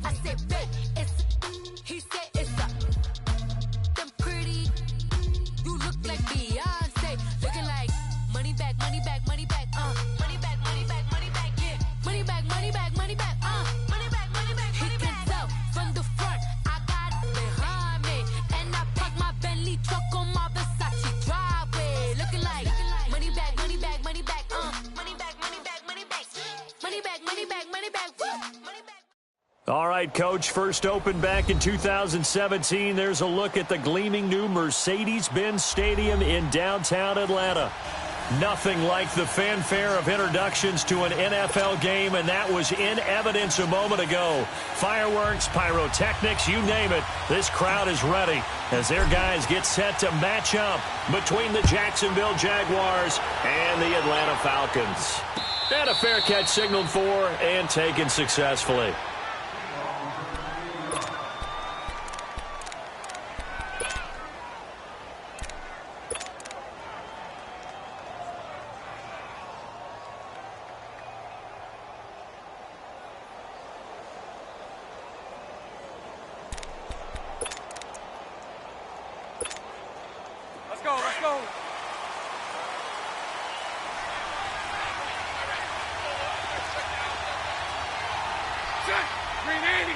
I said, babe, he said it's a. Them pretty, you look like Beyonce. Looking like money back, money back, money back, money back, money back, money back, yeah. Money back, money back, money back, money back, money back, money back. He can tell from the front, I got it behind me. And I parked my Bentley truck on my Versace driveway. Looking like money back, money back, money back, money back, money back, money back. Money back, money back, money back, money back. All right, Coach, first opened back in 2017. There's a look at the gleaming new Mercedes-Benz Stadium in downtown Atlanta. Nothing like the fanfare of introductions to an NFL game, and that was in evidence a moment ago. Fireworks, pyrotechnics, you name it. This crowd is ready as their guys get set to match up between the Jacksonville Jaguars and the Atlanta Falcons. And a fair catch signaled for and taken successfully. Let's go. Set. Green 80.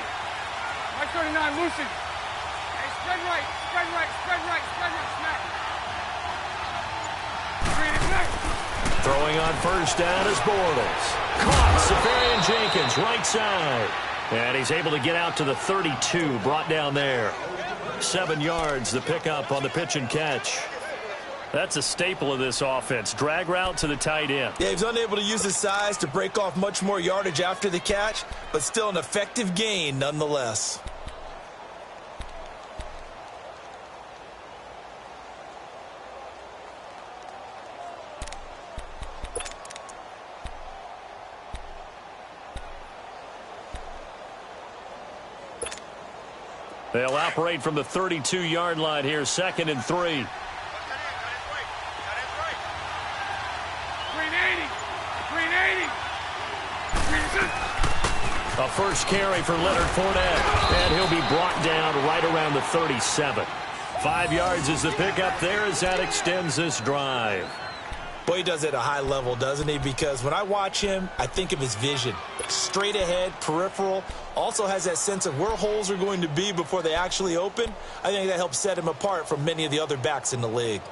Mike 39, loosen. Hey, spread right, spread right, spread right, spread right, smack. Green is next. Throwing on first down is Bortles. Caught Safarian Jenkins, right side. And he's able to get out to the 32, brought down there. 7 yards, the pickup on the pitch and catch. That's a staple of this offense. Drag route to the tight end. Yeah, he's unable to use his size to break off much more yardage after the catch, but still an effective gain nonetheless. They'll operate from the 32-yard line here, 2nd and 3. A first carry for Leonard Fournette, and he'll be brought down right around the 37. 5 yards is the pickup there as that extends this drive. Boy, he does it at a high level, doesn't he? Because when I watch him, I think of his vision. Straight ahead, peripheral, also has that sense of where holes are going to be before they actually open. I think that helps set him apart from many of the other backs in the league.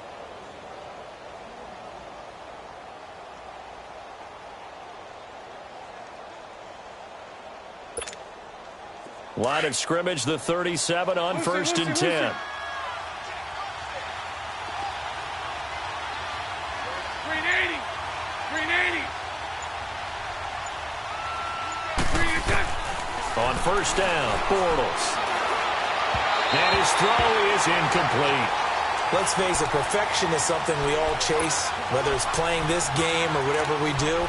Line of scrimmage, the 37 on 1st and 10. On first down, Bortles. And his throw is incomplete. Let's face it, perfection is something we all chase, whether it's playing this game or whatever we do.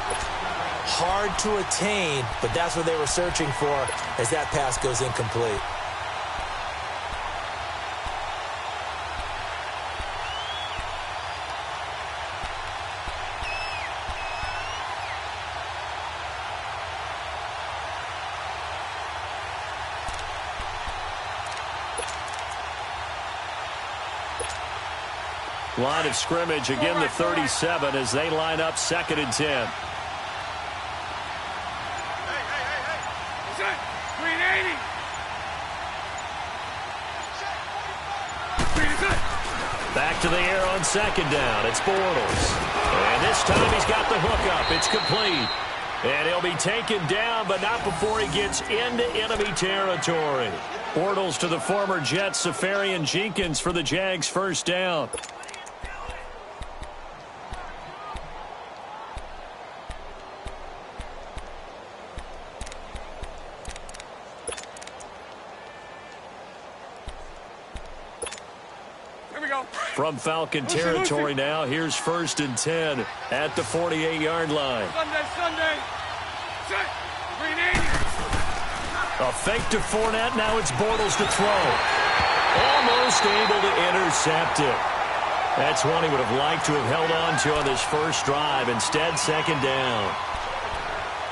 Hard to attain, but that's what they were searching for as that pass goes incomplete. Line of scrimmage, again the 37 as they line up 2nd and 10. Back to the air on 2nd down. It's Bortles. And this time he's got the hook up. It's complete. And he'll be taken down, but not before he gets into enemy territory. Bortles to the former Jets, Safarian Jenkins for the Jags first down. From Falcon territory now, here's 1st and 10 at the 48-yard line. Sunday. Set. Green 80. A fake to Fournette. Now it's Bortles to throw. Almost able to intercept it. That's one he would have liked to have held on to on this first drive. Instead, 2nd down.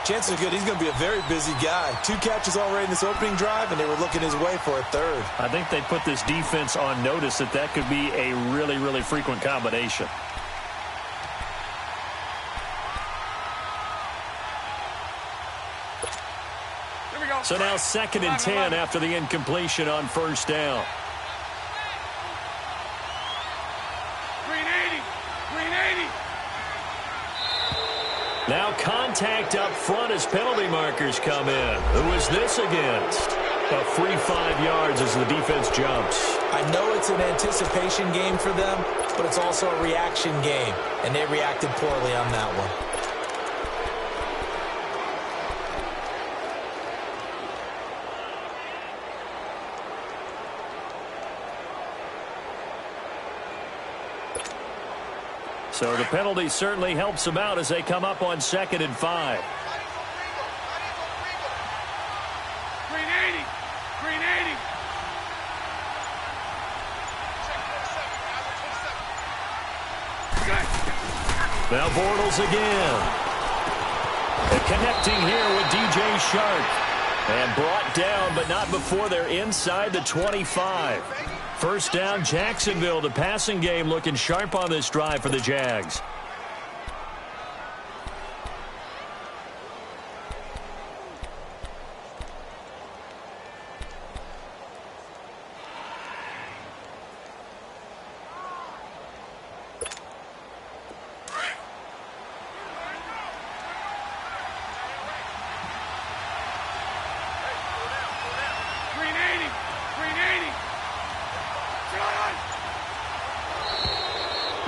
Chances are good he's going to be a very busy guy. 2 catches already in this opening drive, and they were looking his way for a third. I think they put this defense on notice that that could be a really, really frequent combination. Here we go. So now 2nd and 10 after the incompletion on first down. Now contact up front as penalty markers come in. Who is this against? A free 5 yards as the defense jumps. I know it's an anticipation game for them, but it's also a reaction game, and they reacted poorly on that one. So the penalty certainly helps them out as they come up on 2nd and 5. Now Bortles again. And connecting here with DJ Shark. And brought down, but not before they're inside the 25. First down, Jacksonville. The passing game looking sharp on this drive for the Jags.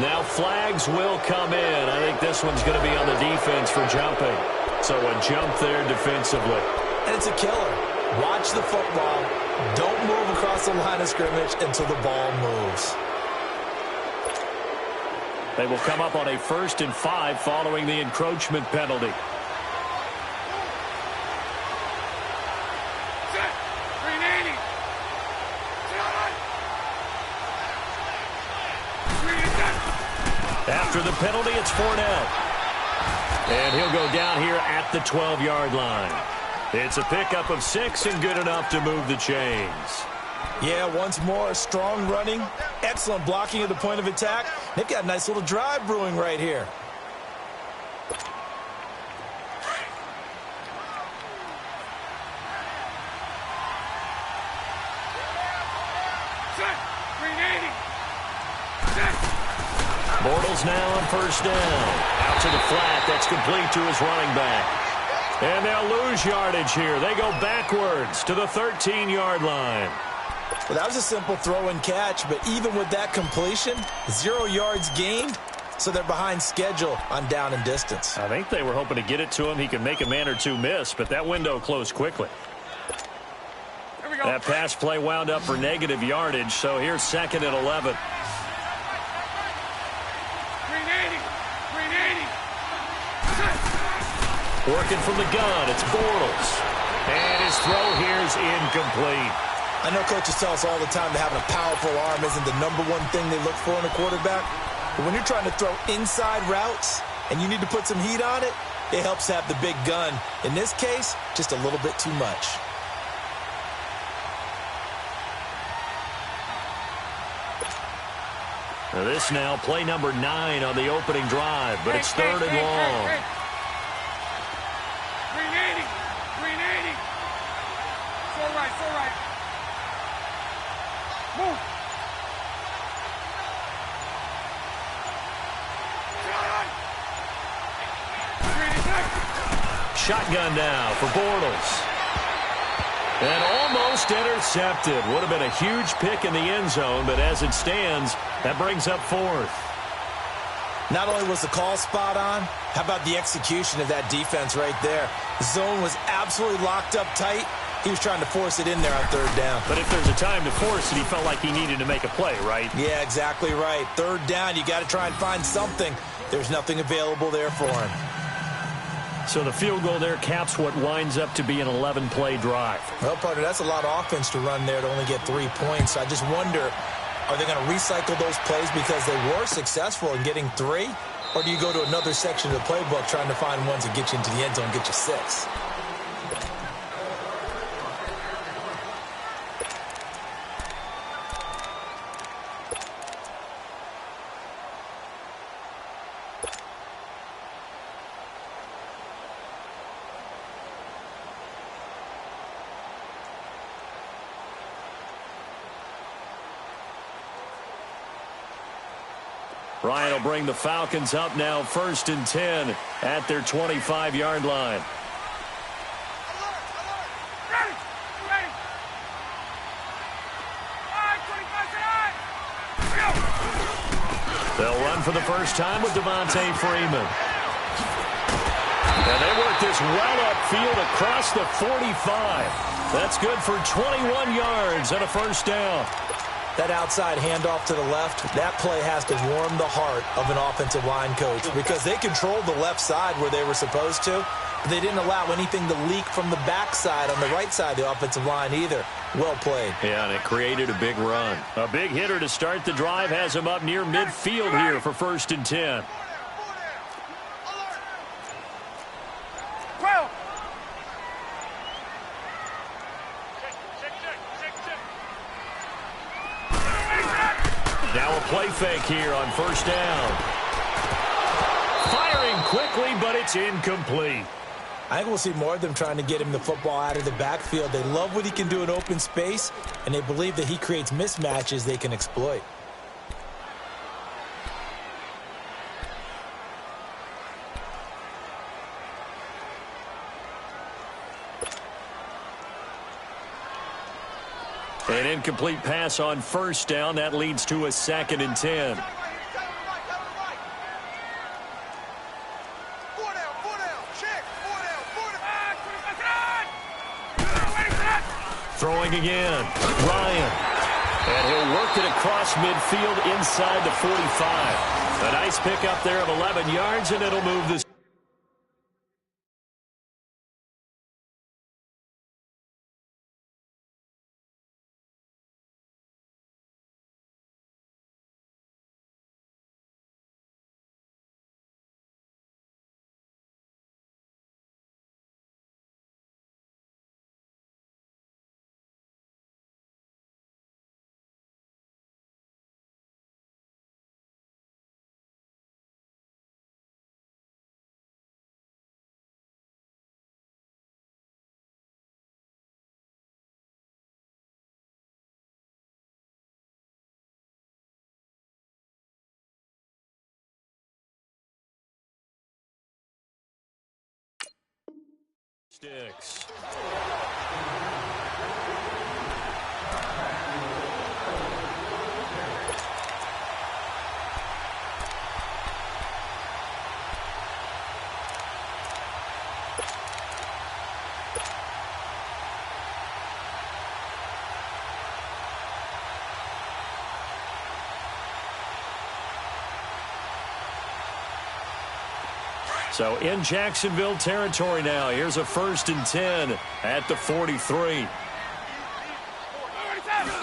Now flags will come in. I think this one's going to be on the defense for jumping. So a jump there defensively. And it's a killer. Watch the football. Don't move across the line of scrimmage until the ball moves. They will come up on a 1st and 5 following the encroachment penalty. After the penalty, it's Fournette. And he'll go down here at the 12-yard line. It's a pickup of 6 and good enough to move the chains. Yeah, once more, strong running, excellent blocking at the point of attack. They've got a nice little drive brewing right here. Bortles now on first down. Out to the flat. That's complete to his running back. And they'll lose yardage here. They go backwards to the 13-yard line. Well, that was a simple throw and catch, but even with that completion, 0 yards gained, so they're behind schedule on down and distance. I think they were hoping to get it to him. He could make a man or two miss, but that window closed quickly. Here we go. That pass play wound up for negative yardage, so here's 2nd and 11. Working from the gun, it's Bortles. And his throw here is incomplete. I know coaches tell us all the time that having a powerful arm isn't the #1 thing they look for in a quarterback. But when you're trying to throw inside routes and you need to put some heat on it, it helps to have the big gun. In this case, just a little bit too much. Now this now, play number 9 on the opening drive, but it's 3rd and long. 380. Full right. Move. Shotgun now for Bortles. And almost intercepted. Would have been a huge pick in the end zone, but as it stands, that brings up 4th. Not only was the call spot on, how about the execution of that defense right there? The zone was absolutely locked up tight. He was trying to force it in there on 3rd down. But if there's a time to force it, he felt like he needed to make a play, right? Yeah, exactly right. 3rd down, you got to try and find something. There's nothing available there for him. So the field goal there caps what winds up to be an 11-play drive. Well, partner, that's a lot of offense to run there to only get 3 points. I just wonder, are they going to recycle those plays because they were successful in getting 3? or do you go to another section of the playbook trying to find ones that get you into the end zone, get you 6? Ryan will bring the Falcons up now 1st and 10 at their 25-yard line. Ready! Ready! All right, 25 They'll run for the first time with Devontae Freeman. And they work this well upfield across the 45. That's good for 21 yards and a first down. That outside handoff to the left, that play has to warm the heart of an offensive line coach because they controlled the left side where they were supposed to, but they didn't allow anything to leak from the backside on the right side of the offensive line either. Well played. Yeah, and it created a big run. A big hitter to start the drive has him up near midfield here for 1st and 10. 12. Now a play fake here on 1st down. Firing quickly, but it's incomplete. I think we'll see more of them trying to get him the football out of the backfield. They love what he can do in open space, and they believe that he creates mismatches they can exploit. An incomplete pass on 1st down. That leads to a 2nd and 10. Throwing again. Ryan. And he'll work it across midfield inside the 45. A nice pickup there of 11 yards, and it'll move this. Sticks. So in Jacksonville territory now. Here's a 1st and 10 at the 43.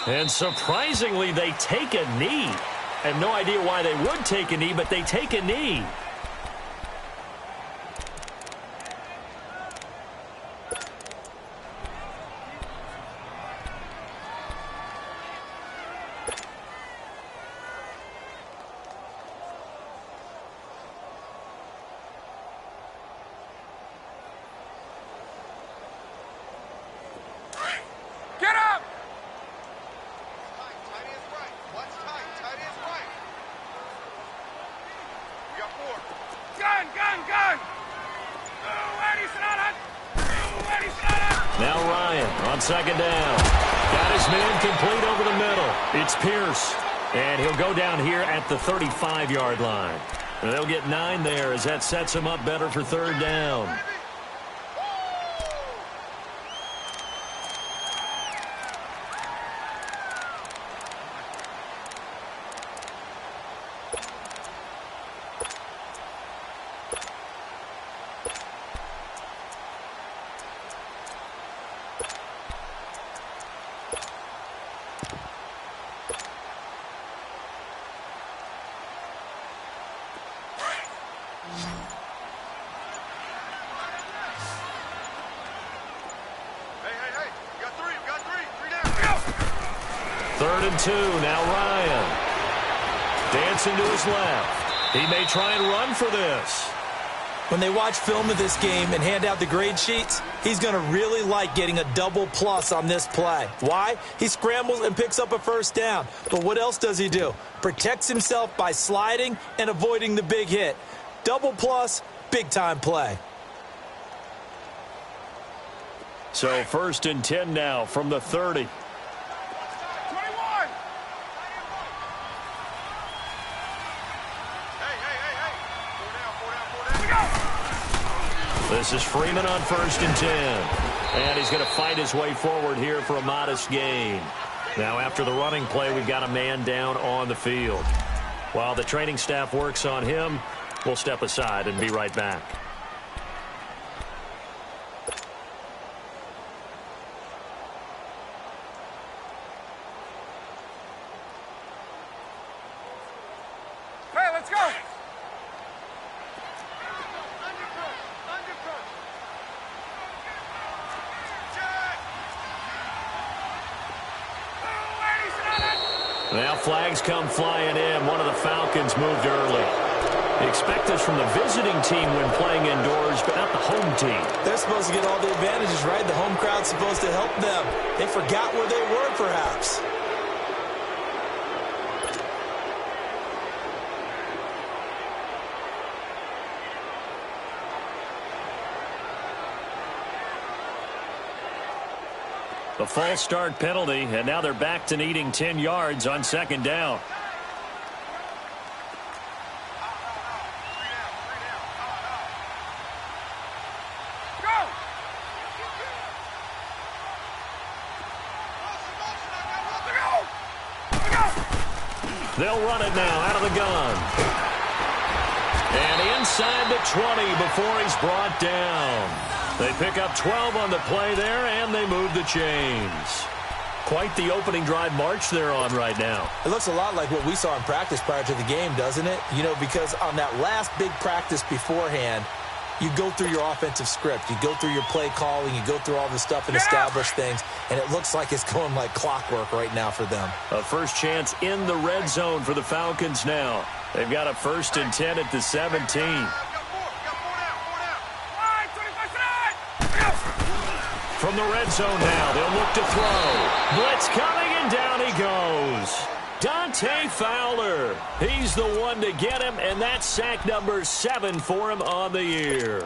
And surprisingly, they take a knee. I have no idea why they would take a knee, but they take a knee. Get up! Tight is right. What's tight? Tight is right. We got 4. Gun! Now Ryan on 2nd down. Got his man complete over the middle. It's Pierce. And he'll go down here at the 35-yard line. And they'll get 9 there as that sets him up better for 3rd down. 3rd and 2. Now Ryan. Dancing to his left. He may try and run for this. When they watch film of this game and hand out the grade sheets, he's going to really like getting a double plus on this play. Why? He scrambles and picks up a first down. But what else does he do? Protects himself by sliding and avoiding the big hit. Double plus, big-time play. So 1st and 10 now from the 30. 21. This is Freeman on 1st and 10. And he's going to fight his way forward here for a modest gain. Now after the running play, we've got a man down on the field. While the training staff works on him, we'll step aside and be right back. Hey, let's go. Now flags come flying in. One of the Falcons moved early. Expect this from the visiting team when playing indoors, but not the home team. They're supposed to get all the advantages, right? The home crowd's supposed to help them. They forgot where they were, perhaps. The false start penalty, and now they're back to needing 10 yards on 2nd down. They'll run it now out of the gun. And inside the 20 before he's brought down. They pick up 12 on the play there, and they move the chains. Quite the opening drive march they're on right now. It looks a lot like what we saw in practice prior to the game, doesn't it? You know, because on that last big practice beforehand, you go through your offensive script. You go through your play calling. You go through all the stuff and establish things. And it looks like it's going like clockwork right now for them. A first chance in the red zone for the Falcons now. They've got a 1st and 10 at the 17. From the red zone now, they'll look to throw. Blitz coming, and down he goes. Dante Fowler. He's the one to get him, and that's sack number 7 for him on the year.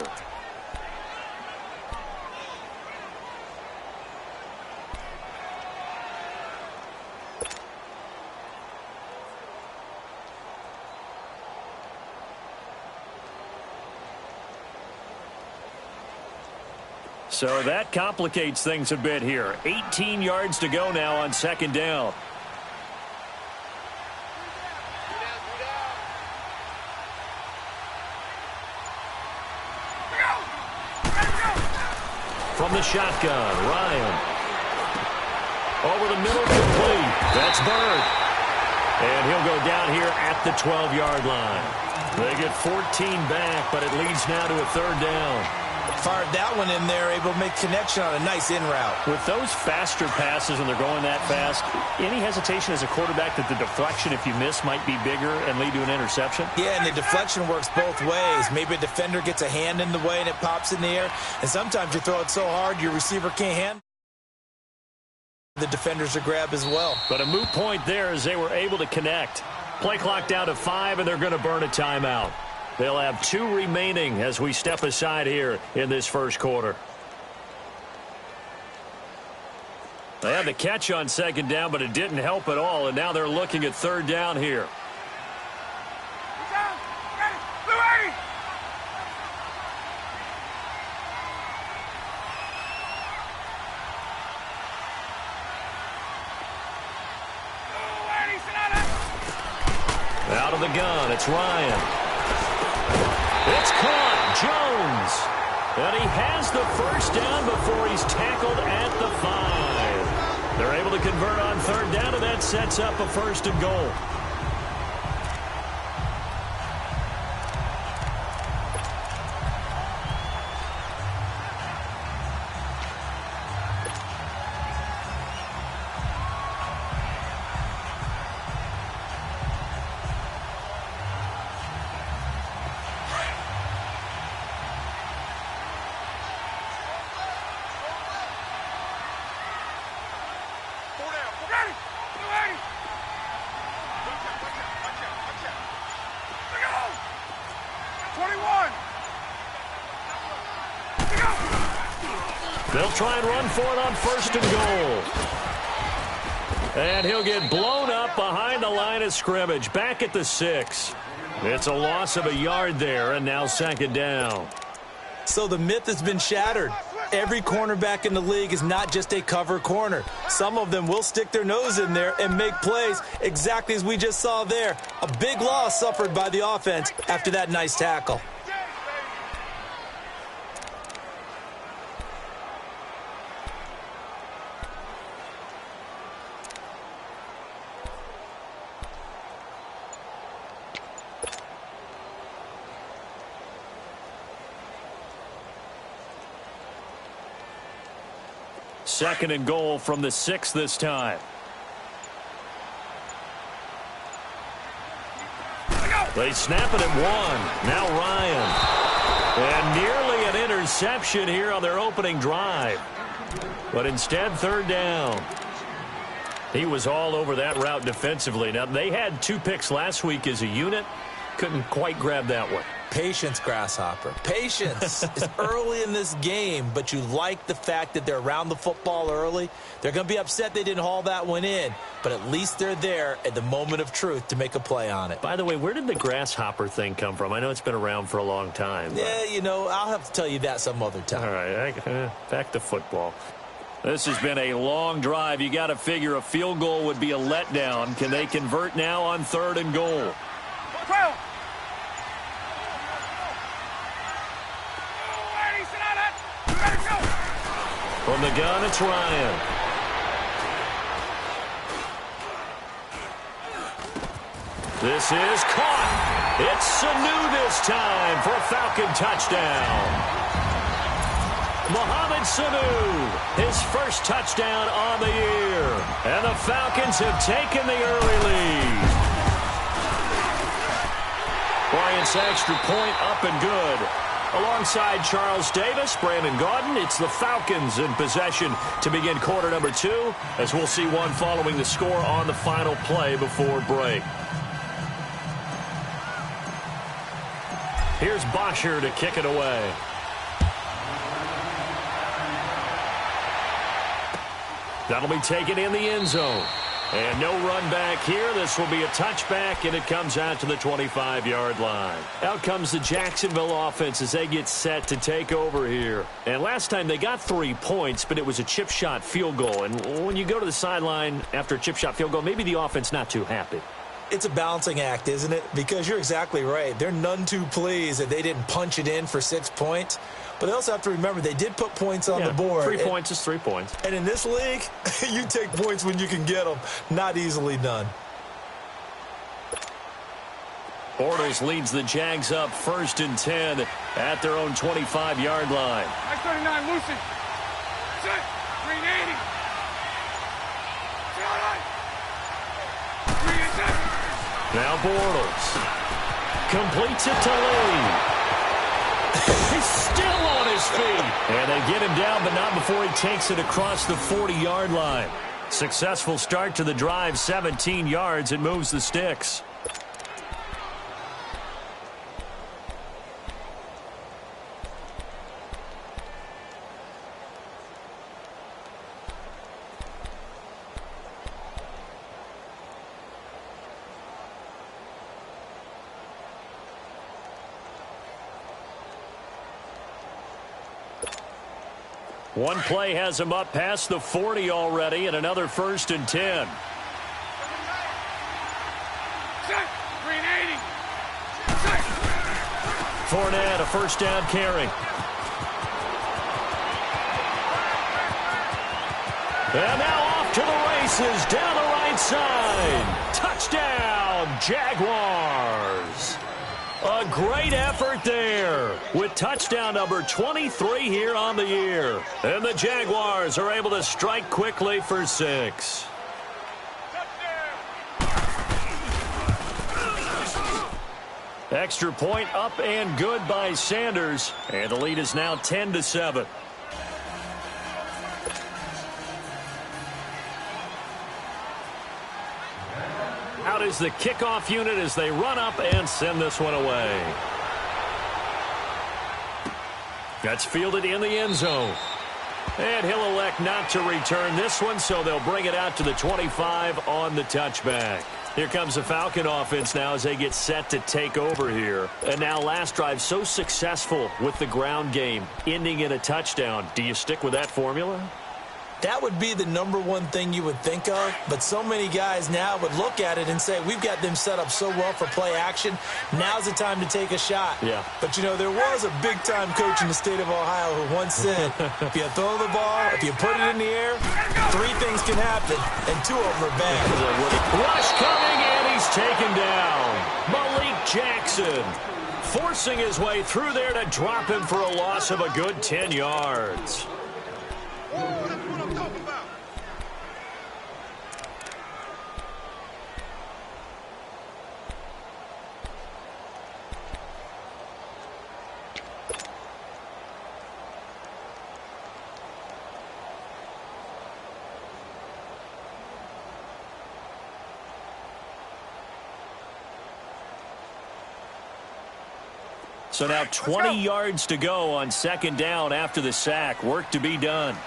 So that complicates things a bit here. 18 yards to go now on 2nd down. From the shotgun, Ryan. Over the middle, complete. That's Bird. And he'll go down here at the 12-yard line. They get 14 back, but it leads now to a 3rd down. Fired that one in there, able to make connection on a nice in route. With those faster passes and they're going that fast, any hesitation as a quarterback that the deflection, if you miss, might be bigger and lead to an interception? Yeah, and the deflection works both ways. Maybe a defender gets a hand in the way and it pops in the air. And sometimes you throw it so hard your receiver can't handle the defenders to grab as well. But a moot point there as they were able to connect. Play clock down to 5, and they're going to burn a timeout. They'll have 2 remaining as we step aside here in this first quarter. They had the catch on 2nd down, but it didn't help at all, and now they're looking at 3rd down here. Out of the gun, it's Ryan. It's caught. Jones. And he has the first down before he's tackled at the 5. They're able to convert on 3rd down, and that sets up a 1st and goal. Ready. 280. Watch out. Look out. 21. Look out. They'll try and run for it on first and goal. And he'll get blown up behind the line of scrimmage. Back at the 6. It's a loss of a yard there, and now second down. So the myth has been shattered. Every cornerback in the league is not just a cover corner. Some of them will stick their nose in there and make plays exactly as we just saw there. A big loss suffered by the offense after that nice tackle. Second and goal from the 6 this time. They snap it at 1. Now Ryan. And nearly an interception here on their opening drive. But instead, third down. He was all over that route defensively. Now, they had 2 picks last week as a unit. Couldn't quite grab that one. Patience, Grasshopper. Patience is early in this game, but you like the fact that they're around the football early. They're going to be upset they didn't haul that one in, but at least they're there at the moment of truth to make a play on it. By the way, where did the Grasshopper thing come from? I know it's been around for a long time. Yeah, you know, I'll have to tell you that some other time. All right, back to football. This has been a long drive. You got to figure a field goal would be a letdown. Can they convert now on third and goal? 12. From the gun, it's Ryan. This is caught. It's Sanu this time for a Falcon touchdown. Mohamed Sanu, his first touchdown on the year. And the Falcons have taken the early lead. Bryant's extra point up and good. Alongside Charles Davis, Brandon Gaudin, it's the Falcons in possession to begin quarter number 2, as we'll see one following the score on the final play before break. Here's Bosher to kick it away. That'll be taken in the end zone. And no run back here. This will be a touchback, and it comes out to the 25-yard line. Out comes the Jacksonville offense as they get set to take over here. And last time they got 3 points, but it was a chip shot field goal. And when you go to the sideline after a chip shot field goal, maybe the offense not too happy. It's a balancing act, isn't it? Because you're exactly right. They're none too pleased that they didn't punch it in for 6 points. But they also have to remember they did put points on the board. 3 points is 3 points. And in this league, you take points when you can get them. Not easily done. Bortles leads the Jags up 1st and 10 at their own 25-yard line. I 39, Lucy. Set. 380. 387. Now Bortles completes it to Lee. He's still on his feet. And they get him down, but not before he takes it across the 40-yard line. Successful start to the drive, 17 yards. It moves the sticks. One play has him up past the 40 already, and another 1st and 10. Set. 380. Set. Fournette, a first down carry. And now off to the races down the right side. Touchdown, Jaguars. A great effort there with touchdown number 23 here on the year. And the Jaguars are able to strike quickly for 6. Extra point up and good by Sanders. And the lead is now 10-7. Out is the kickoff unit as they run up and send this one away. That's fielded in the end zone. And he'll elect not to return this one, so they'll bring it out to the 25 on the touchback. Here comes the Falcon offense now as they get set to take over here. And now last drive so successful with the ground game, ending in a touchdown. Do you stick with that formula? That would be the number one thing you would think of, but so many guys now would look at it and say, we've got them set up so well for play action. Now's the time to take a shot. Yeah. But, you know, there was a big-time coach in the state of Ohio who once said, if you throw the ball, if you put it in the air, 3 things can happen, and 2 of them are bad. Rush coming, and he's taken down. Malik Jackson forcing his way through there to drop him for a loss of a good 10 yards. That's what I'm talking about. So now 20 yards to go on second down after the sack. Work to be done.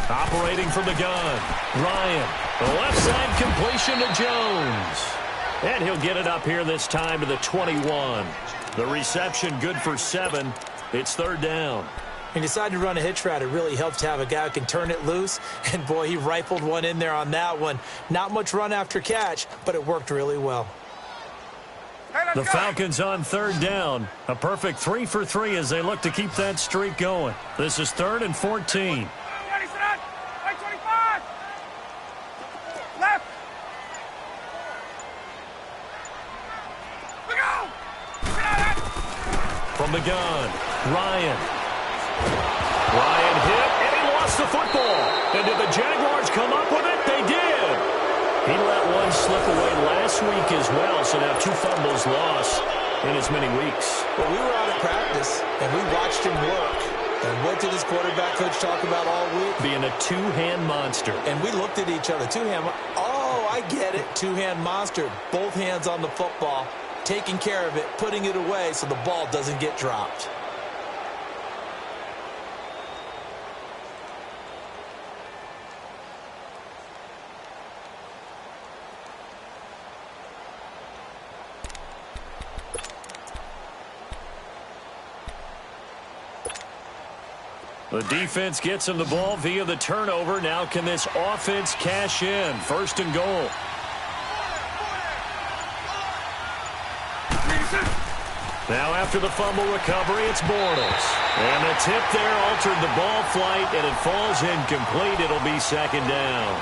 Operating from the gun, Ryan. The left side completion to Jones. And he'll get it up here this time to the 21. The reception good for 7. It's third down. He decided to run a hitch route. It really helps to have a guy who can turn it loose. And, boy, he rifled one in there on that one. Not much run after catch, but it worked really well. The Falcons on third down. A perfect 3 for 3 as they look to keep that streak going. This is 3rd and 14. From the gun, Ryan hit, and he lost the football. And did the Jaguars come up with it? They did. He let one slip away last week as well, so now 2 fumbles lost in as many weeks. Well, we were out at practice, and we watched him work. And what did his quarterback coach talk about all week? Being a 2-hand monster. And we looked at each other. 2-hand. Oh, I get it. 2-hand monster. Both hands on the football. Taking care of it, putting it away so the ball doesn't get dropped. The defense gets him the ball via the turnover. Now can this offense cash in? 1st and goal. Now after the fumble recovery, it's Bortles. And the tip there altered the ball flight, and it falls incomplete. It'll be 2nd down.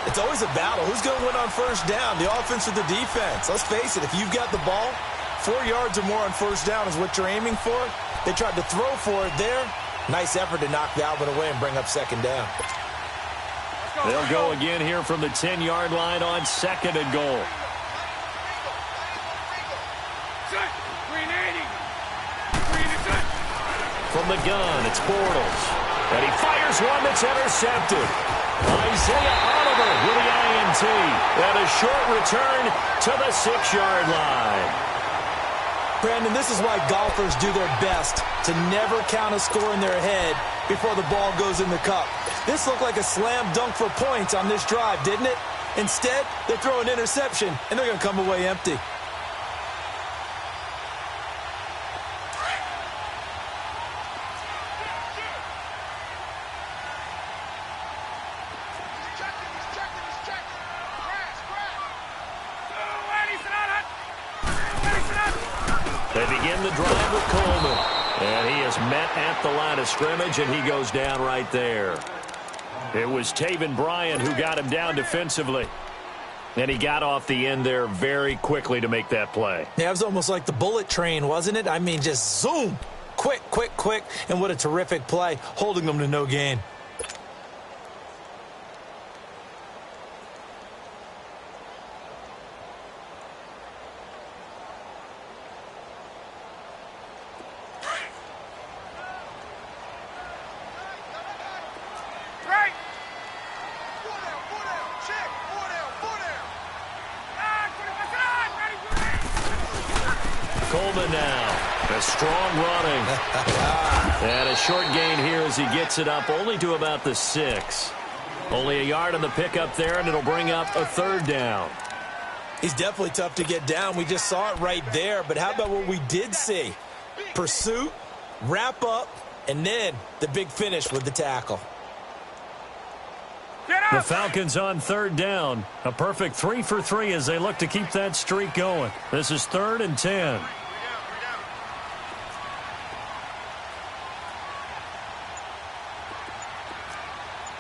It's always a battle. Who's going to win on 1st down, the offense or the defense? Let's face it, if you've got the ball, 4 yards or more on 1st down is what you're aiming for. They tried to throw for it there. Nice effort to knock that one away and bring up 2nd down. They'll go again here from the 10-yard line on 2nd and goal. From the gun, it's Bortles. And he fires one that's intercepted. Isaiah Oliver with the INT. And a short return to the 6-yard line. Brandon, this is why golfers do their best to never count a score in their head before the ball goes in the cup. This looked like a slam dunk for points on this drive, didn't it? Instead, they throw an interception, and they're going to come away empty. They begin the drive with Coleman. And he is met at the line of scrimmage, and he goes down right there. It was Taven Bryan who got him down defensively. And he got off the end there very quickly to make that play. Yeah, it was almost like the bullet train, wasn't it? I mean, just zoom. Quick, quick, quick. And what a terrific play, holding them to no gain. Coleman now. A strong running. And a short gain here as he gets it up only to about the 6. Only a yard on the pickup there, and it'll bring up a 3rd down. He's definitely tough to get down. We just saw it right there. But how about what we did see? Pursuit, wrap up, and then the big finish with the tackle. The Falcons on 3rd down. A perfect 3 for 3 as they look to keep that streak going. This is 3rd and 10.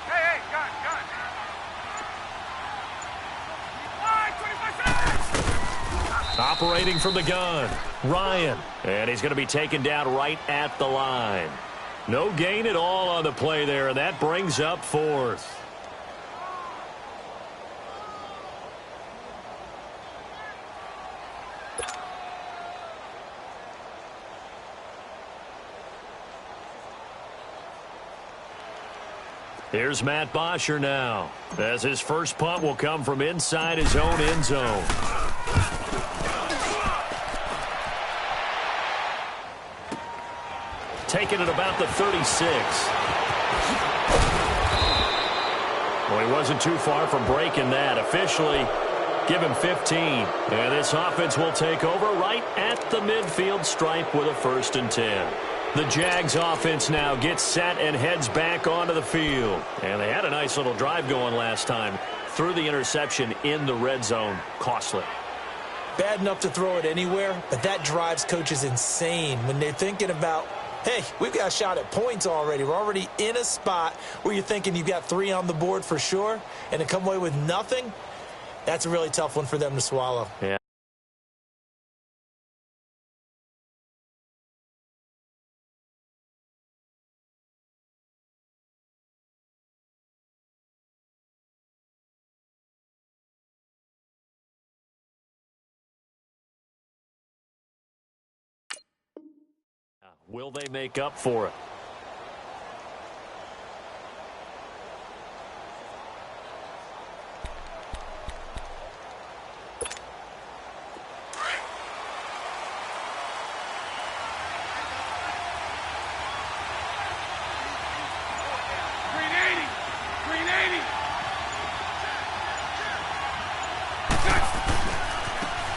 Hey, gun. 25 seconds! Operating from the gun, Ryan. And he's going to be taken down right at the line. No gain at all on the play there, and that brings up 4th. Here's Matt Bosher now, as his first punt will come from inside his own end zone. Taken at about the 36. Well, he wasn't too far from breaking that. Officially, give him 15. And this offense will take over right at the midfield stripe with a 1st and 10. The Jags offense now gets set and heads back onto the field. And they had a nice little drive going last time. Threw the interception in the red zone. Costly. Bad enough to throw it anywhere, but that drives coaches insane when they're thinking about, hey, we've got a shot at points already. We're already in a spot where you're thinking you've got 3 on the board for sure, and to come away with nothing, that's a really tough one for them to swallow. Yeah. Will they make up for it?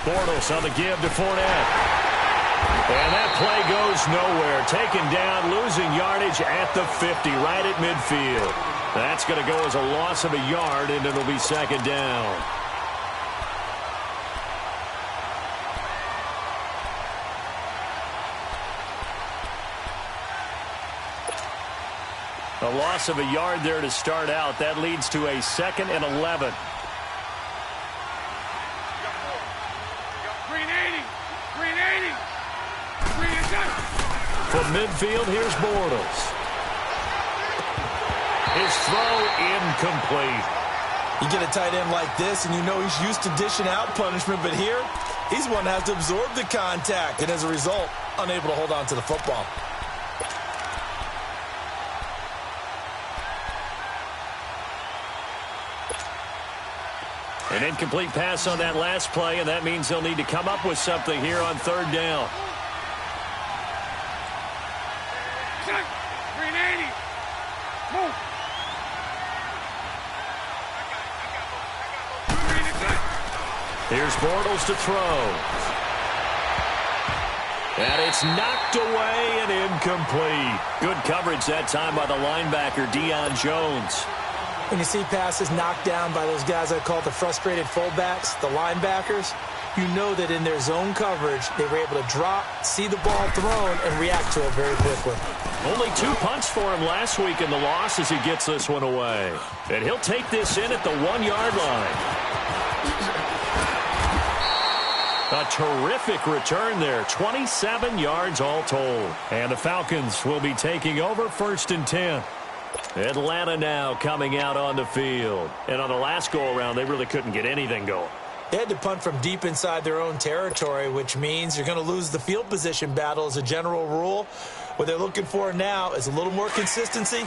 Bortles on the give to Fournette. And that play goes nowhere. Taken down, losing yardage at the 50, right at midfield. That's going to go as a loss of a yard, and it'll be 2nd down. A loss of a yard there to start out. That leads to a 2nd and 11. From midfield, here's Bortles. His throw incomplete. You get a tight end like this, and you know he's used to dishing out punishment, but here, he's one that has to absorb the contact, and as a result, unable to hold on to the football. An incomplete pass on that last play, and that means they'll need to come up with something here on 3rd down. Here's Bortles to throw. And it's knocked away and incomplete. Good coverage that time by the linebacker, Deion Jones. When you see passes knocked down by those guys I call the frustrated fullbacks, the linebackers, you know that in their zone coverage, they were able to drop, see the ball thrown, and react to it very quickly. Only 2 punts for him last week in the loss as he gets this one away. And he'll take this in at the 1-yard line. A terrific return there. 27 yards all told. And the Falcons will be taking over 1st and 10. Atlanta now coming out on the field. And on the last go-around, they really couldn't get anything going. They had to punt from deep inside their own territory, which means you're going to lose the field position battle as a general rule. What they're looking for now is a little more consistency,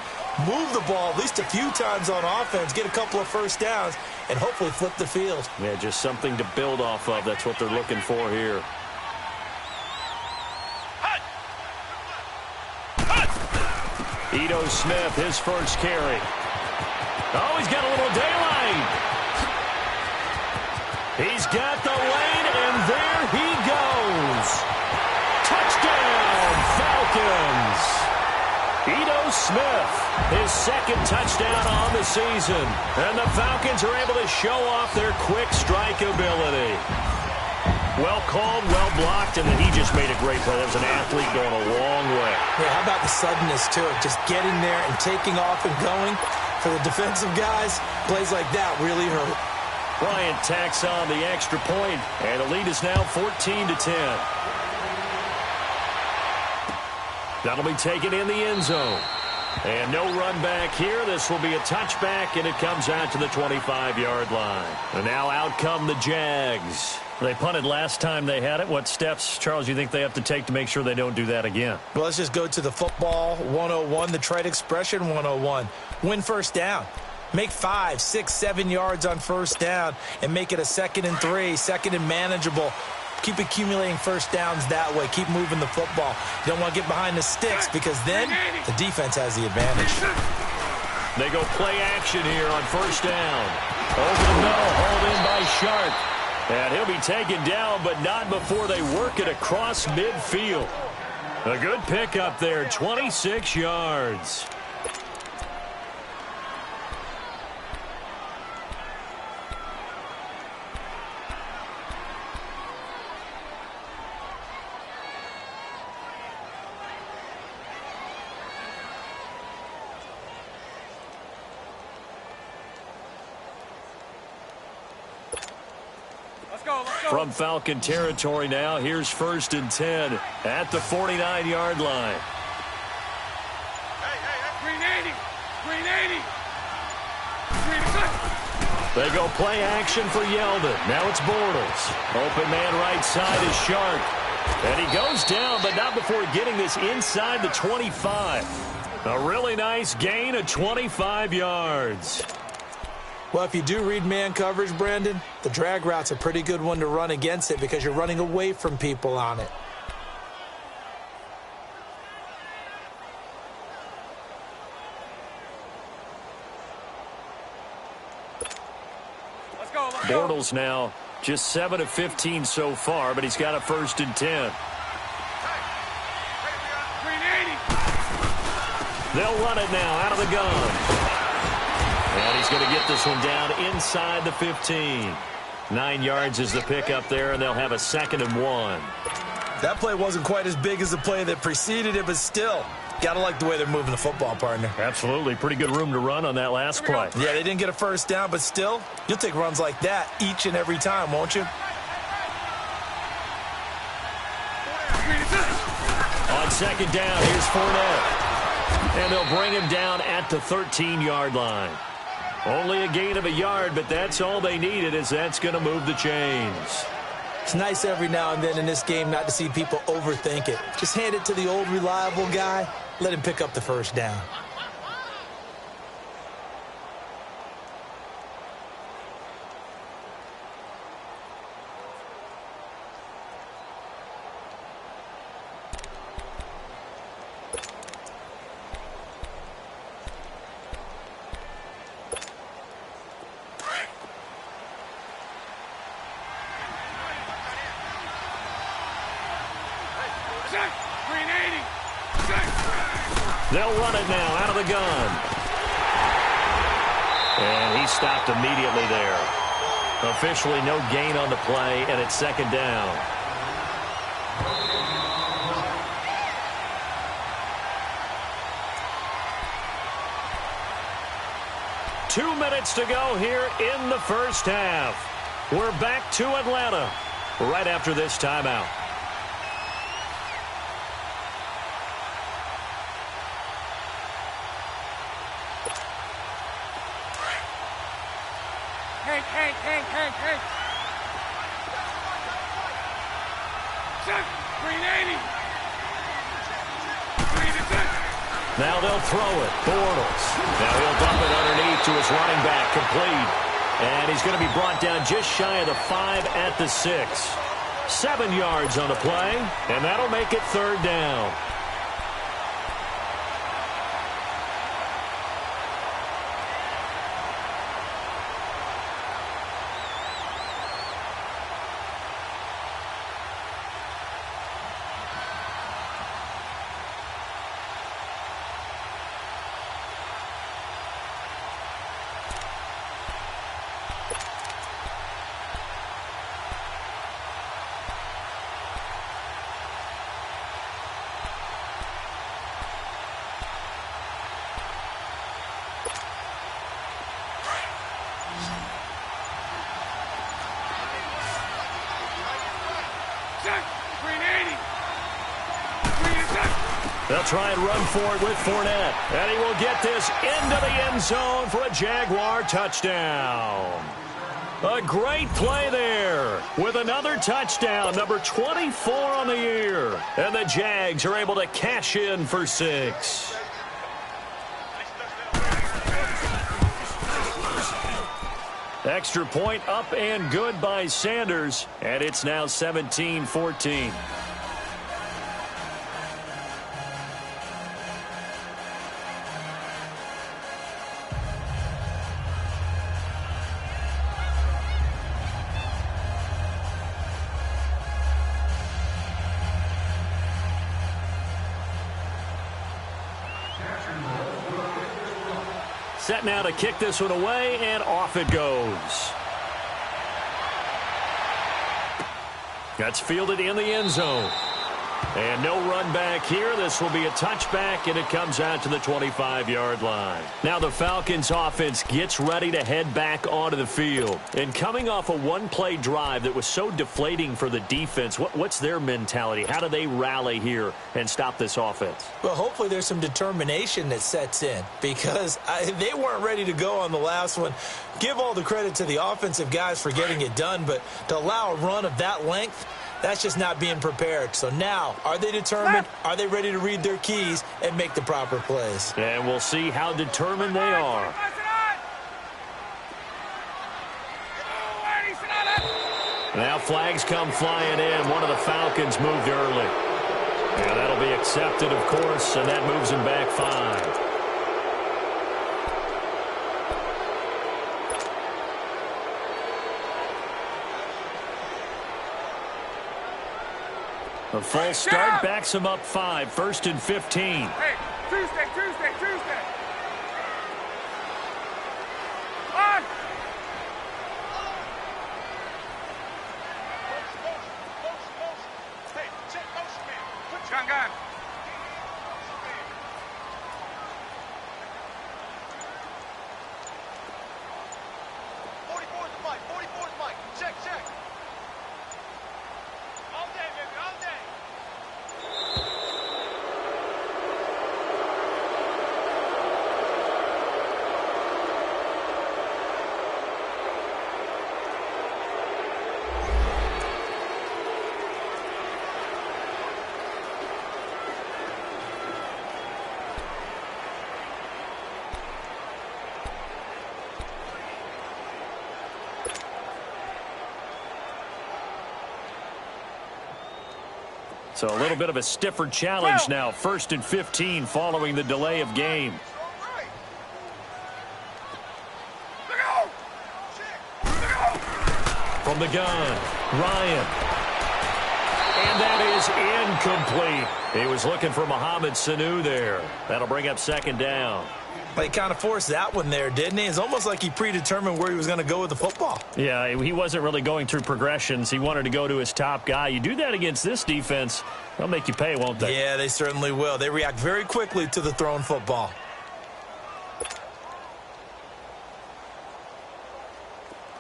move the ball at least a few times on offense, get a couple of 1st downs, and hopefully flip the field. Yeah, just something to build off of. That's what they're looking for here. Ito Smith, his first carry. Oh, he's got a little daylight. He's got the lane, and there he goes. Touchdown, Falcons. Ito Smith, his second touchdown on the season. And the Falcons are able to show off their quick strike ability. Well called, well blocked, and then he just made a great play. That was an athlete going a long way. Yeah, how about the suddenness to it? Just getting there and taking off and going. For the defensive guys, plays like that really hurt. Bryant tacks on the extra point, and the lead is now 14-10. That'll be taken in the end zone. And no run back here. This will be a touchback, and it comes out to the 25-yard line. And now out come the Jags. They punted last time they had it. What steps, Charles, you think they have to take to make sure they don't do that again? Well, let's just go to the football 101, the trade expression 101. Win first down. Make 5, 6, 7 yards on first down and make it a 2nd and 3, 2nd and manageable. Keep accumulating first downs that way. Keep moving the football. You don't want to get behind the sticks because then the defense has the advantage. They go play action here on first down. Over the middle, hauled in by Sharp. And he'll be taken down, but not before they work it across midfield. A good pickup there, 26 yards. From Falcon territory now, here's 1st and 10 at the 49-yard line. Hey, 380. They go play action for Yeldon. Now it's Bortles. Open man right side is Sharp. And he goes down, but not before getting this inside the 25. A really nice gain of 25 yards. Well, if you do read man coverage, Brandon, the drag route's a pretty good one to run against it because you're running away from people on it. Let's go. Bortles now just 7 of 15 so far, but he's got a 1st and 10. 380. They'll run it now out of the gun. And he's going to get this one down inside the 15. 9 yards is the pickup there, and they'll have a 2nd and 1. That play wasn't quite as big as the play that preceded it, but still, got to like the way they're moving the football, partner. Absolutely. Pretty good room to run on that last play. Yeah, they didn't get a first down, but still, you'll take runs like that each and every time, won't you? On 2nd down, here's Fournette. And they'll bring him down at the 13-yard line. Only a gain of a yard, but that's all they needed, as that's going to move the chains. It's nice every now and then in this game not to see people overthink it. Just hand it to the old reliable guy. Let him pick up the first down. They'll run it now out of the gun. And he stopped immediately there. Officially no gain on the play, and it's 2nd down. Two minutes to go here in the first half. We're back to Atlanta right after this timeout. Hank. 380. Now they'll throw it. Bortles. Now he'll dump it underneath to his running back. Complete. And he's going to be brought down just shy of the 5 at the 6. 7 yards on the play, and that'll make it 3rd down. Set. Green 80. Green is set. They'll try and run for it with Fournette. And he will get this into the end zone for a Jaguar touchdown. A great play there with another touchdown, number 24 on the year. And the Jags are able to cash in for 6. Extra point up and good by Sanders, and it's now 17-14. Set now to kick this one away, and off it goes. That's fielded in the end zone. And no run back here. This will be a touchback, and it comes out to the 25-yard line. Now the Falcons offense gets ready to head back onto the field. And coming off a one-play drive that was so deflating for the defense, what's their mentality? How do they rally here and stop this offense? Well, hopefully there's some determination that sets in because they weren't ready to go on the last one. Give all the credit to the offensive guys for getting it done, but to allow a run of that length, that's just not being prepared. So now, are they determined? Are they ready to read their keys and make the proper plays? And we'll see how determined they are. Now flags come flying in. One of the Falcons moved early. And that'll be accepted, of course, and that moves him back 5. A false start backs him up 5, 1st and 15. Hey, Tuesday. On. Hey, check motion man. Put Gun, gun. Mike. Check. All day, baby, all day. So a little bit of a stiffer challenge now. 1st and 15 following the delay of game. From the gun, Ryan. And that is incomplete. He was looking for Mohamed Sanu there. That'll bring up 2nd down. He kind of forced that one there, didn't he? It's almost like he predetermined where he was going to go with the football. Yeah, he wasn't really going through progressions. He wanted to go to his top guy. You do that against this defense, they'll make you pay, won't they? Yeah, they certainly will. They react very quickly to the thrown football.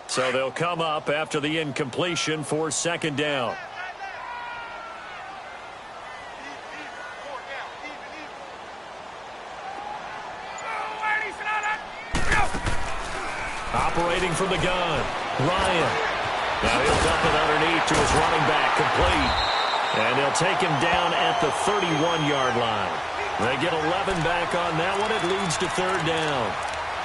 So they'll come up after the incompletion for 2nd down. Operating from the gun, Ryan. Now he'll dump it underneath to his running back, complete. And they'll take him down at the 31-yard line. They get 11 back on that one. It leads to 3rd down.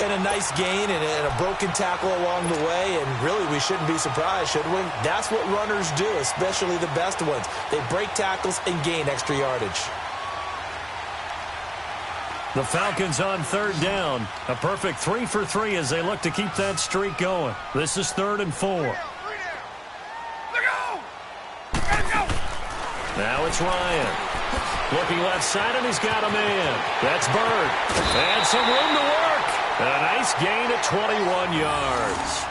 And a nice gain and a broken tackle along the way. And really, we shouldn't be surprised, should we? That's what runners do, especially the best ones. They break tackles and gain extra yardage. The Falcons on 3rd down. A perfect 3 for 3 as they look to keep that streak going. This is 3rd and 4. Now it's Ryan. Looking left side, and he's got a man. That's Bird. And some room to work. A nice gain at 21 yards.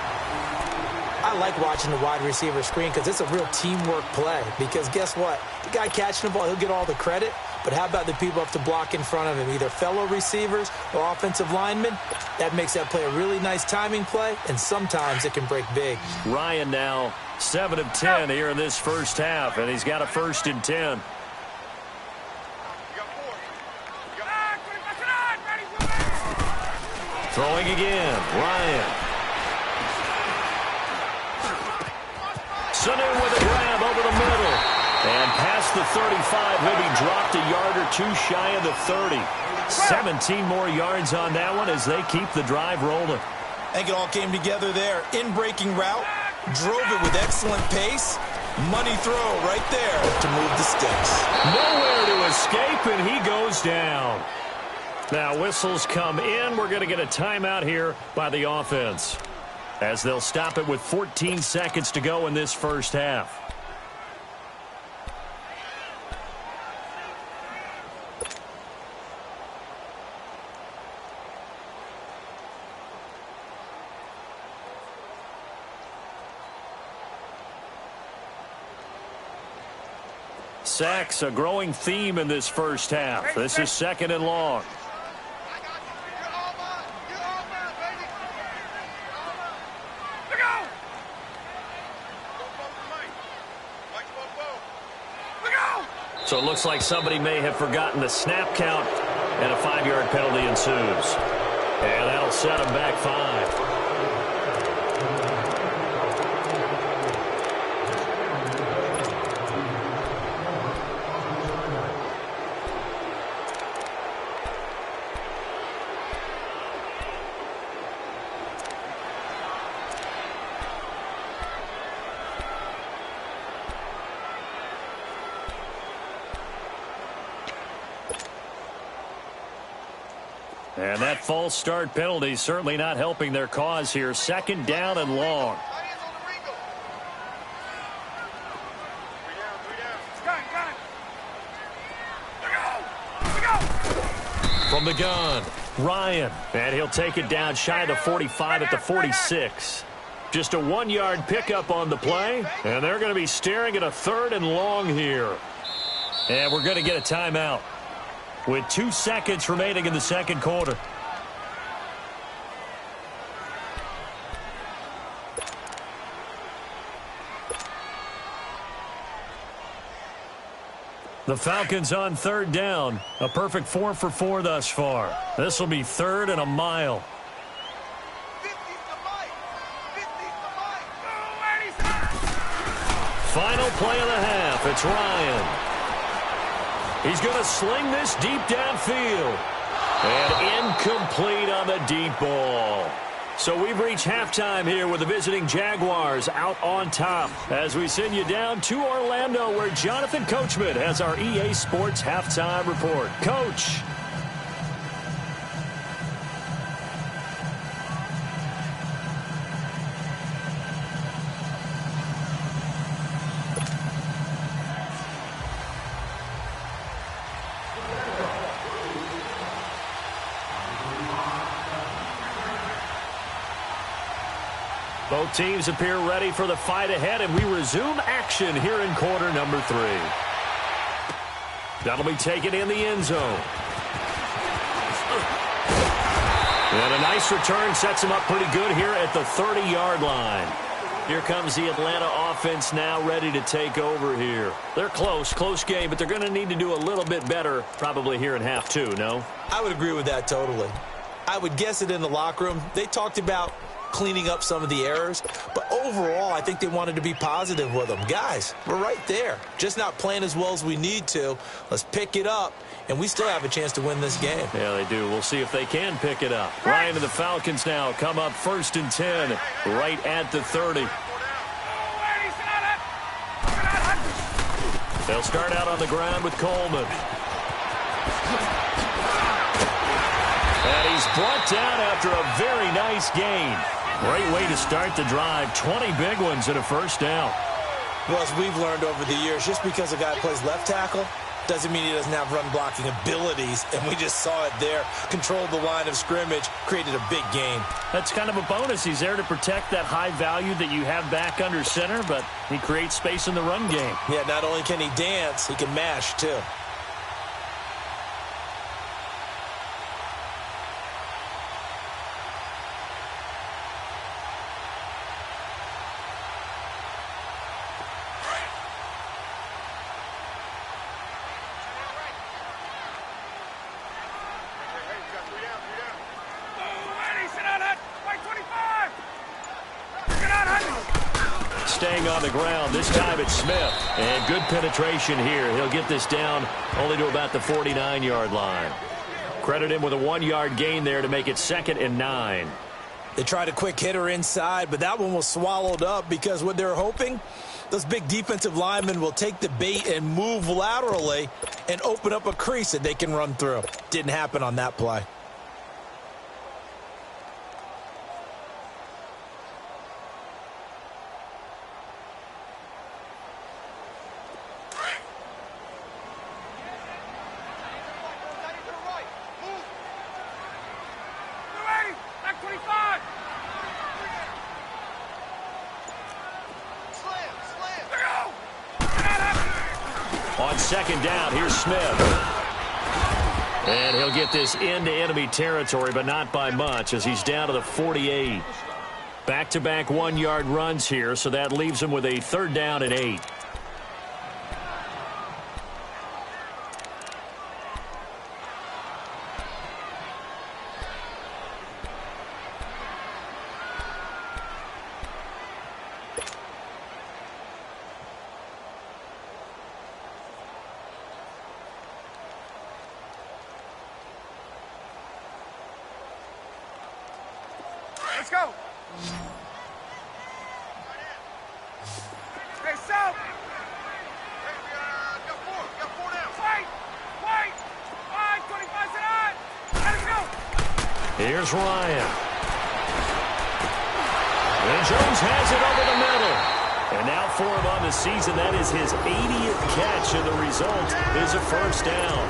I like watching the wide receiver screen because it's a real teamwork play. Because guess what? The guy catching the ball, he'll get all the credit. But how about the people up to block in front of him, either fellow receivers or offensive linemen? That makes that play a really nice timing play, and sometimes it can break big. Ryan now 7 of 10 here in this first half, and he's got a 1st and 10. Throwing again, Ryan. Sanu with a grab over the middle. And past the 35, he'll be dropped a yard or two shy of the 30. 17 more yards on that one as they keep the drive rolling. I think it all came together there. In-breaking route, drove it with excellent pace. Money throw right there to move the sticks. Nowhere to escape, and he goes down. Now whistles come in. We're going to get a timeout here by the offense, as they'll stop it with 14 seconds to go in this first half. Sacks, a growing theme in this first half. This is 2nd and long. So it looks like somebody may have forgotten the snap count, and a 5-yard penalty ensues. And that'll set them back 5. And that false start penalty certainly not helping their cause here. 2nd down and long. From the gun, Ryan. And he'll take it down shy of the 45 at the 46. Just a 1-yard pickup on the play. And they're going to be staring at a 3rd and long here. And we're going to get a timeout with 2 seconds remaining in the second quarter. The Falcons on 3rd down. A perfect 4 for 4 thus far. This will be 3rd and a mile. Final play of the half. It's Ryan. He's going to sling this deep downfield. And incomplete on the deep ball. So we've reached halftime here with the visiting Jaguars out on top, as we send you down to Orlando, where Jonathan Coachman has our EA Sports halftime report. Coach. Both teams appear ready for the fight ahead, and we resume action here in quarter number 3. That'll be taken in the end zone. And a nice return sets him up pretty good here at the 30-yard line. Here comes the Atlanta offense now ready to take over here. They're close game, but they're going to need to do a little bit better probably here in half 2, no? I would agree with that totally. I would guess it in the locker room. They talked about cleaning up some of the errors, but overall I think they wanted to be positive with them. Guys, we're right there, just not playing as well as we need to. Let's pick it up, and we still have a chance to win this game. Yeah, they do. We'll see if they can pick it up. Ryan and the Falcons now come up 1st and 10 right at the 30. They'll start out on the ground with Coleman. And he's brought down after a very nice gain. Great way to start the drive. 20 big ones and a 1st down. Well, as we've learned over the years, just because a guy plays left tackle, doesn't mean he doesn't have run-blocking abilities, and we just saw it there. Controlled the line of scrimmage, created a big gain. That's kind of a bonus. He's there to protect that high value that you have back under center, but he creates space in the run game. Yeah, not only can he dance, he can mash, too. Staying on the ground, this time it's Smith. And good penetration here. He'll get this down only to about the 49-yard line. Credit him with a 1-yard gain there to make it 2nd and 9. They tried a quick hitter inside, but that one was swallowed up because what they're hoping, those big defensive linemen will take the bait and move laterally and open up a crease that they can run through. Didn't happen on that play. On 2nd down, here's Smith. And he'll get this into enemy territory, but not by much as he's down to the 48. Back-to-back 1-yard runs here, so that leaves him with a 3rd down and 8. Let's go. Hey, South. Hey, got four now. Wait. 25 to 9. Let's go. Here's Ryan. And Jones has it over the middle. And now for him on the season, that is his 80th catch, and the result is a 1st down.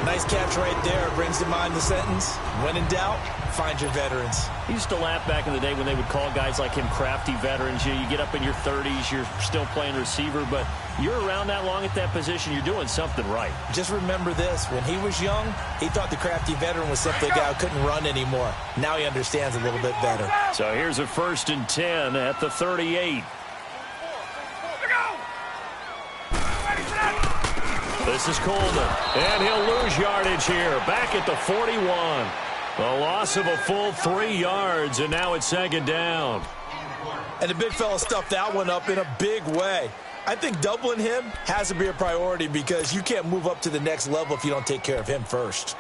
Nice catch right there. Brings to mind the sentence, when in doubt, find your veterans. He used to laugh back in the day when they would call guys like him crafty veterans. You get up in your 30s, you're still playing receiver, but you're around that long at that position, you're doing something right. Just remember this. When he was young, he thought the crafty veteran was simply a guy who couldn't run anymore. Now he understands a little bit better. So here's a 1st and 10 at the 38. This is Coleman, and he'll lose yardage here. Back at the 41. A loss of a full 3 yards, and now it's 2nd down. And the big fella stuffed that one up in a big way. I think doubling him has to be a priority because you can't move up to the next level if you don't take care of him first.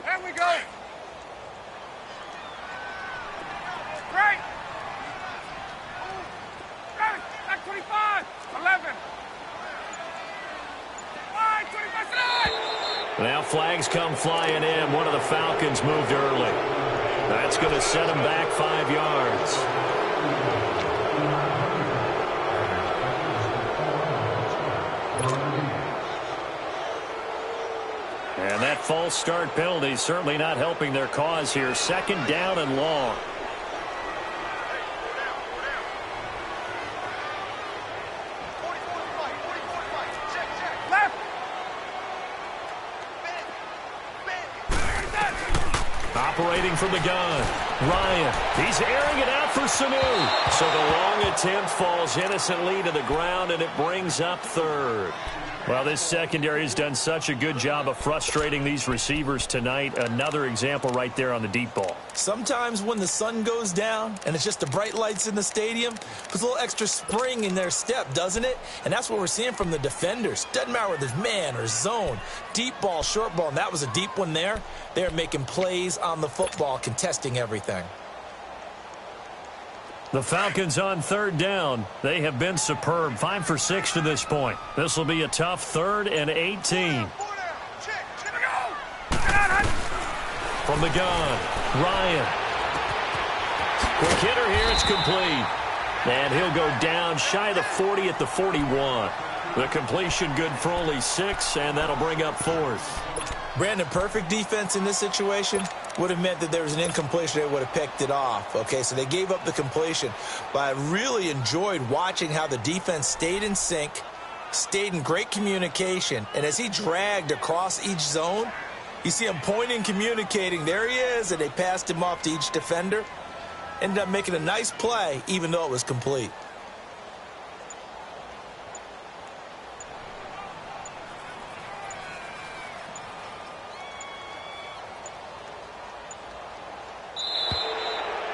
There we go. Right. Back 25. 11. 25 to 9. Now flags come flying in. One of the Falcons moved early. That's going to set him back 5 yards. And that false start penalty certainly not helping their cause here. 2nd down and long. Operating from the gun. Ryan, he's airing it out for Sanu. So the long attempt falls innocently to the ground, and it brings up 3rd. Well, this secondary has done such a good job of frustrating these receivers tonight. Another example right there on the deep ball. Sometimes when the sun goes down and it's just the bright lights in the stadium, there's a little extra spring in their step, doesn't it? And that's what we're seeing from the defenders. Doesn't matter whether it's man or zone, deep ball, short ball, and that was a deep one there. They're making plays on the football, contesting everything. The Falcons on 3rd down. They have been superb. 5 for 6 to this point. This will be a tough 3rd and 18. From the gun, Ryan. Quick hitter here. It's complete. And he'll go down shy of the 40 at the 41. The completion good for only 6, and that'll bring up 4th. Brandon, perfect defense in this situation would have meant that there was an incompletion. They would have picked it off. Okay, so they gave up the completion. But I really enjoyed watching how the defense stayed in sync, stayed in great communication. And as he dragged across each zone, you see him pointing, communicating. There he is, and they passed him off to each defender. Ended up making a nice play, even though it was complete.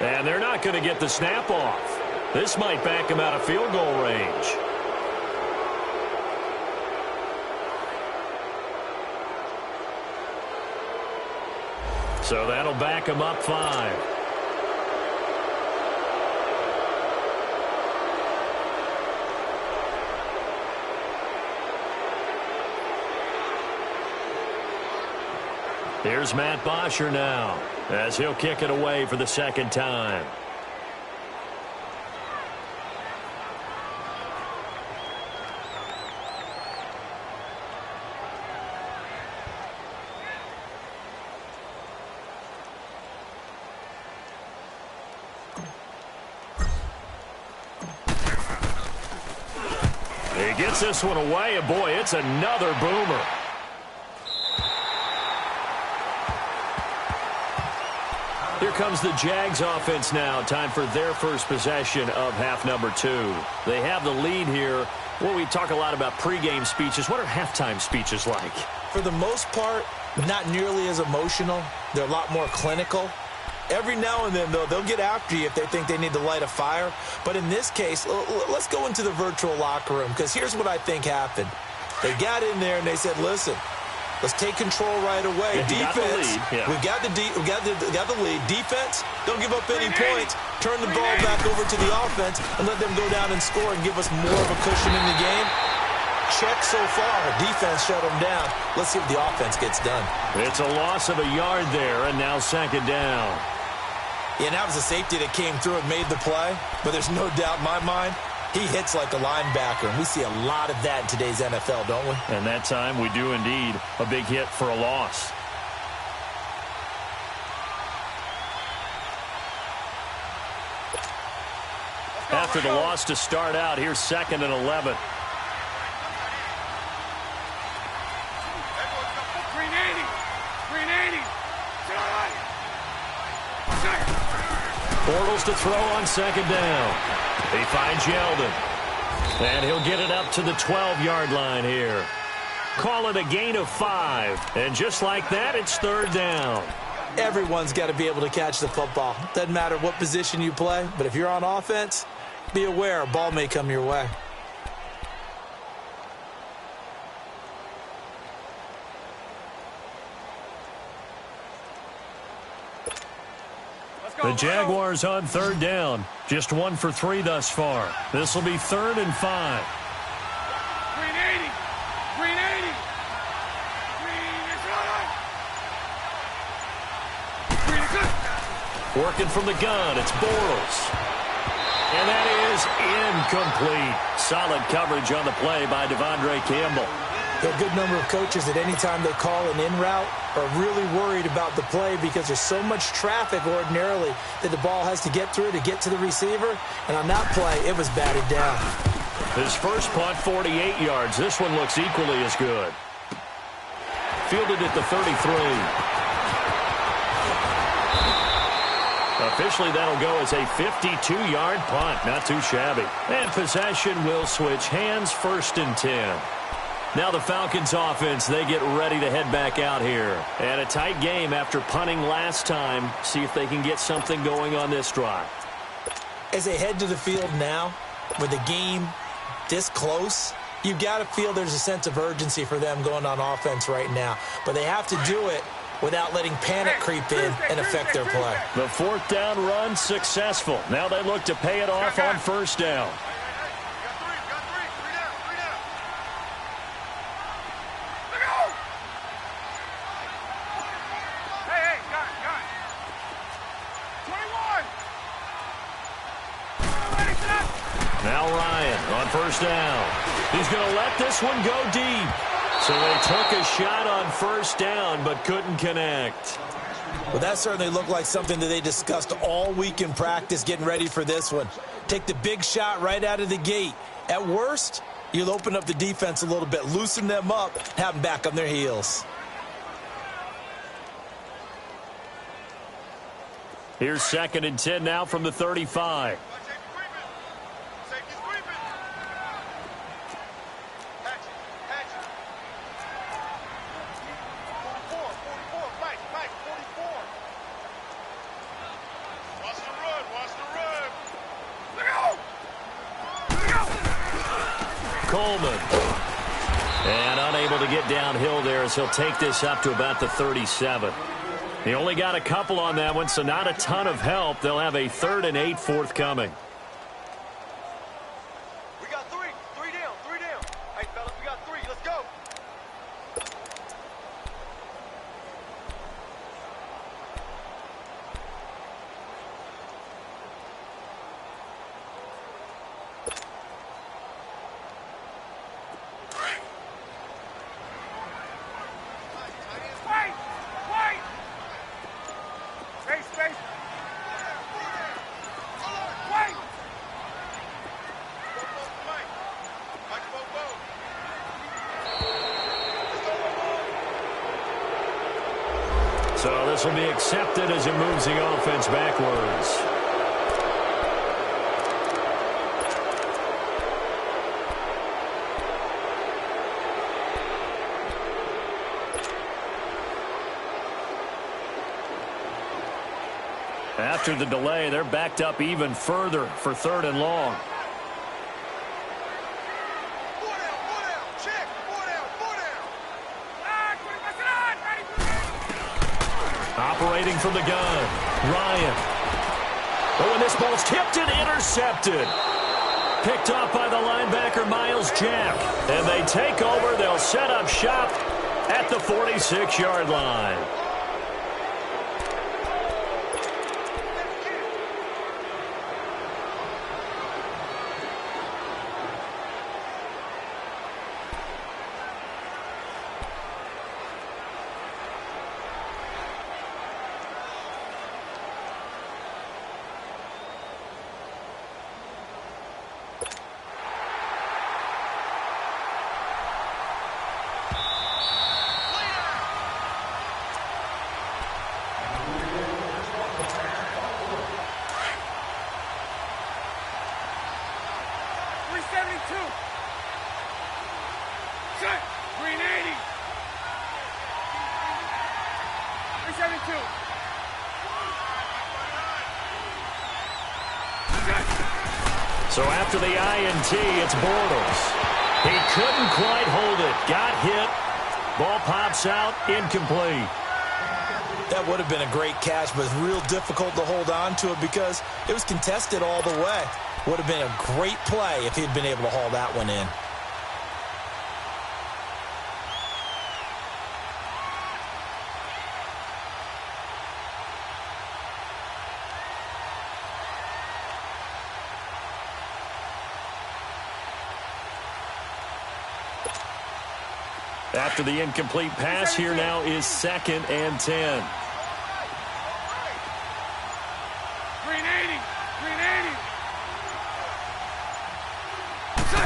And they're not going to get the snap off. This might back him out of field goal range. So that'll back him up 5. Here's Matt Bosher now, as he'll kick it away for the second time. He gets this one away, and boy, it's another boomer. Here comes the Jags offense now. Time for their first possession of half number 2. They have the lead here. Well, we talk a lot about pregame speeches. What are halftime speeches like? For the most part, not nearly as emotional. They're a lot more clinical. Every now and then, though, they'll get after you if they think they need to light a fire. But in this case, let's go into the virtual locker room, because here's what I think happened. They got in there and they said, listen, let's take control right away. Yeah, defense, we got the lead. Defense, don't give up any points. Turn the ball back over to the offense and let them go down and score and give us more of a cushion in the game. Check so far. Defense shut them down. Let's see if the offense gets done. It's a loss of a yard there, and now second down. Yeah, that was a safety that came through and made the play, but there's no doubt in my mind he hits like a linebacker, and we see a lot of that in today's NFL, don't we? And that time we do indeed. A big hit for a loss. After the loss to start out, here's 2nd and 11. Bortles to throw on second down. He finds Yeldon. And he'll get it up to the 12-yard line here. Call it a gain of 5. And just like that, it's third down. Everyone's got to be able to catch the football. Doesn't matter what position you play, but if you're on offense, be aware a ball may come your way. The Jaguars on third down. Just 1 for 3 thus far. This will be 3rd and 5. Green 80. Green 80. Green is on. Green is good. Working from the gun, it's Bortles. And that is incomplete. Solid coverage on the play by Devondre Campbell. A good number of coaches that any time they call an in route are really worried about the play because there's so much traffic ordinarily that the ball has to get through to get to the receiver. And on that play, it was batted down. His first punt, 48 yards. This one looks equally as good. Fielded at the 33. Officially, that'll go as a 52-yard punt. Not too shabby. And possession will switch hands, 1st and 10. Now the Falcons offense, they get ready to head back out here. And a tight game after punting last time. See if they can get something going on this drive. As they head to the field now, with the game this close, you've got to feel there's a sense of urgency for them going on offense right now. But they have to do it without letting panic creep in and affect their play. The 4th down run successful. Now they look to pay it off on 1st down. Now Ryan on first down. He's going to let this one go deep. So they took a shot on first down but couldn't connect. Well, that certainly looked like something that they discussed all week in practice getting ready for this one. Take the big shot right out of the gate. At worst, you'll open up the defense a little bit, loosen them up, have them back on their heels. Here's 2nd and 10 now from the 35. Safety's creeping. Patch it. 44, Mike, 44. Watch the run. Look out! Coleman. And unable to get downhill there as he'll take this up to about the 37. He only got a couple on that one, so not a ton of help. They'll have a 3rd and 8 forthcoming. We got three. Three down. Hey, fellas, we got 3. Let's go. Wait! Space! Wait! So this will be accepted as it moves the offense backwards. After the delay, they're backed up even further for 3rd and long. Four down. Check. Four down. Operating from the gun, Ryan. Oh, and this ball's tipped and intercepted. Picked off by the linebacker, Miles Jack. And they take over. They'll set up shop at the 46-yard line. Set! 380! 372! So after the INT, it's Bortles. He couldn't quite hold it. Got hit. Ball pops out. Incomplete. That would have been a great catch, but it's real difficult to hold on to it because it was contested all the way. Would have been a great play if he'd been able to haul that one in. After the incomplete pass, here now is 2nd and 10. 380! 380!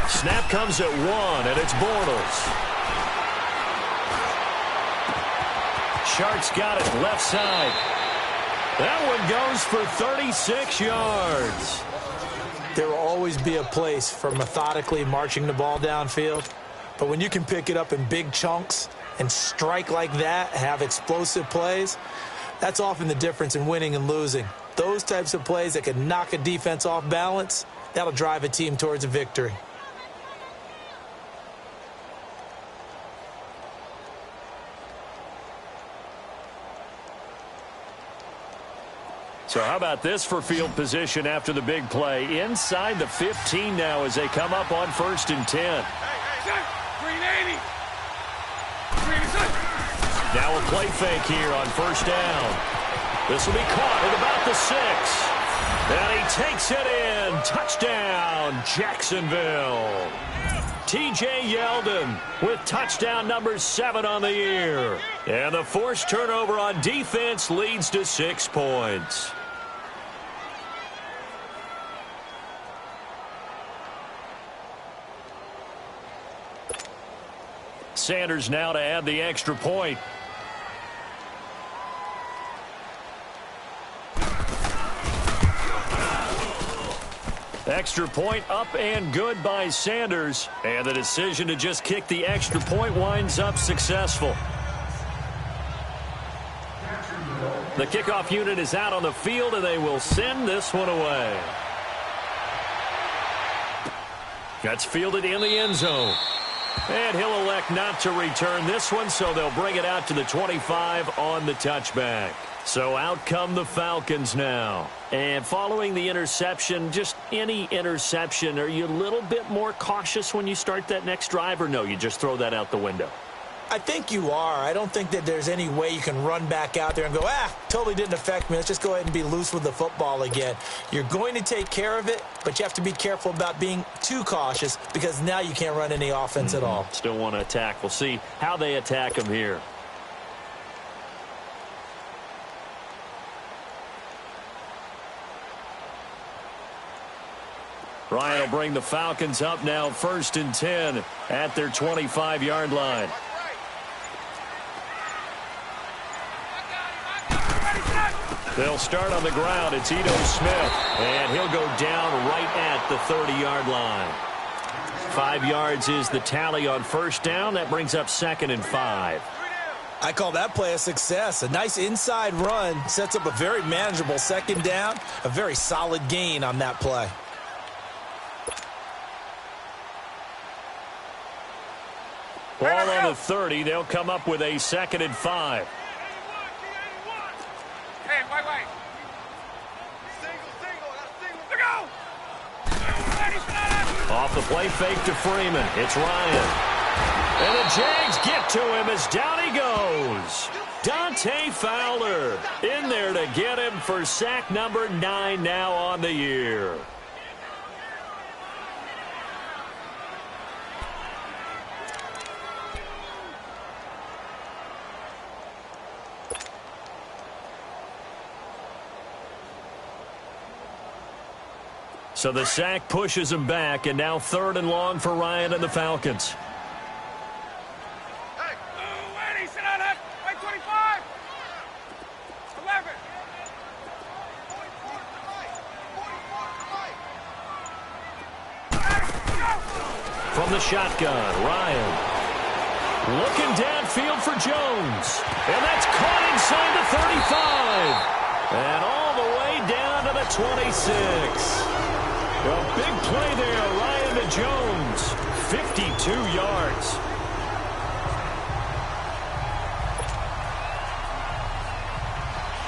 Snap comes at 1, and it's Bortles. Sharks got it left side. That one goes for 36 yards. There will always be a place for methodically marching the ball downfield. But when you can pick it up in big chunks and strike like that, have explosive plays, that's often the difference in winning and losing. Those types of plays that can knock a defense off balance, that'll drive a team towards a victory. So how about this for field position after the big play? Inside the 15 now as they come up on 1st and 10. Set! 380! 380! Now a play fake here on 1st down. This will be caught at about the 6. And he takes it in. Touchdown, Jacksonville. T.J. Yeldon with touchdown number 7 on the year. And the forced turnover on defense leads to 6 points. Sanders now to add the extra point. Extra point up and good by Sanders. And the decision to just kick the extra point winds up successful. The kickoff unit is out on the field, and they will send this one away. That's fielded in the end zone. And he'll elect not to return this one, so they'll bring it out to the 25 on the touchback. So out come the Falcons now. And following the interception, just any interception, are you a little bit more cautious when you start that next drive, or no, you just throw that out the window? I think you are. I don't think that there's any way you can run back out there and go, totally didn't affect me. Let's just go ahead and be loose with the football again. You're going to take care of it, but you have to be careful about being too cautious because now you can't run any offense at all. Still want to attack. We'll see how they attack him here. Ryan will bring the Falcons up now 1st and 10 at their 25-yard line. They'll start on the ground. It's Ito Smith, and he'll go down right at the 30-yard line. 5 yards is the tally on first down. That brings up 2nd and 5. I call that play a success. A nice inside run sets up a very manageable 2nd down. A very solid gain on that play. Ball on the 30. They'll come up with a 2nd and 5. Hey, wait. Single. Look out! Off the play fake to Freeman. It's Ryan. And the Jags get to him as down he goes. Dante Fowler in there to get him for sack number 9 now on the year. So the sack pushes him back, and now 3rd and long for Ryan and the Falcons. Hey, Eddie, sit on that. Right 25. 11. From the shotgun, Ryan looking downfield for Jones. And that's caught inside the 35. And all the way down to the 26. A big play there, Ryan to Jones. 52 yards.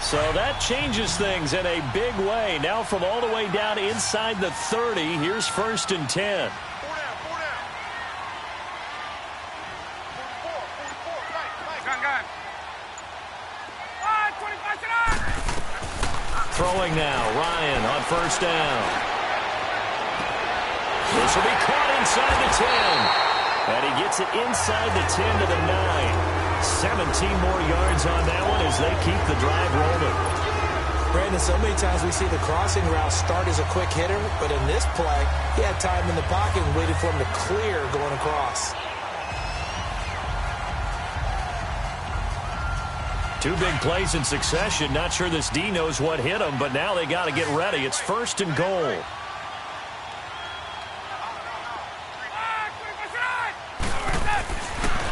So that changes things in a big way. Now from all the way down inside the 30, here's 1st and 10. 4 down. 44, right. Gun. 25, sit on! Throwing now, Ryan on 1st down. This will be caught inside the 10. And he gets it inside the 10 to the 9. 17 more yards on that one as they keep the drive rolling. Brandon, so many times we see the crossing route start as a quick hitter, but in this play, he had time in the pocket and waited for him to clear going across. 2 big plays in succession. Not sure this D knows what hit him, but now they got to get ready. It's 1st and goal.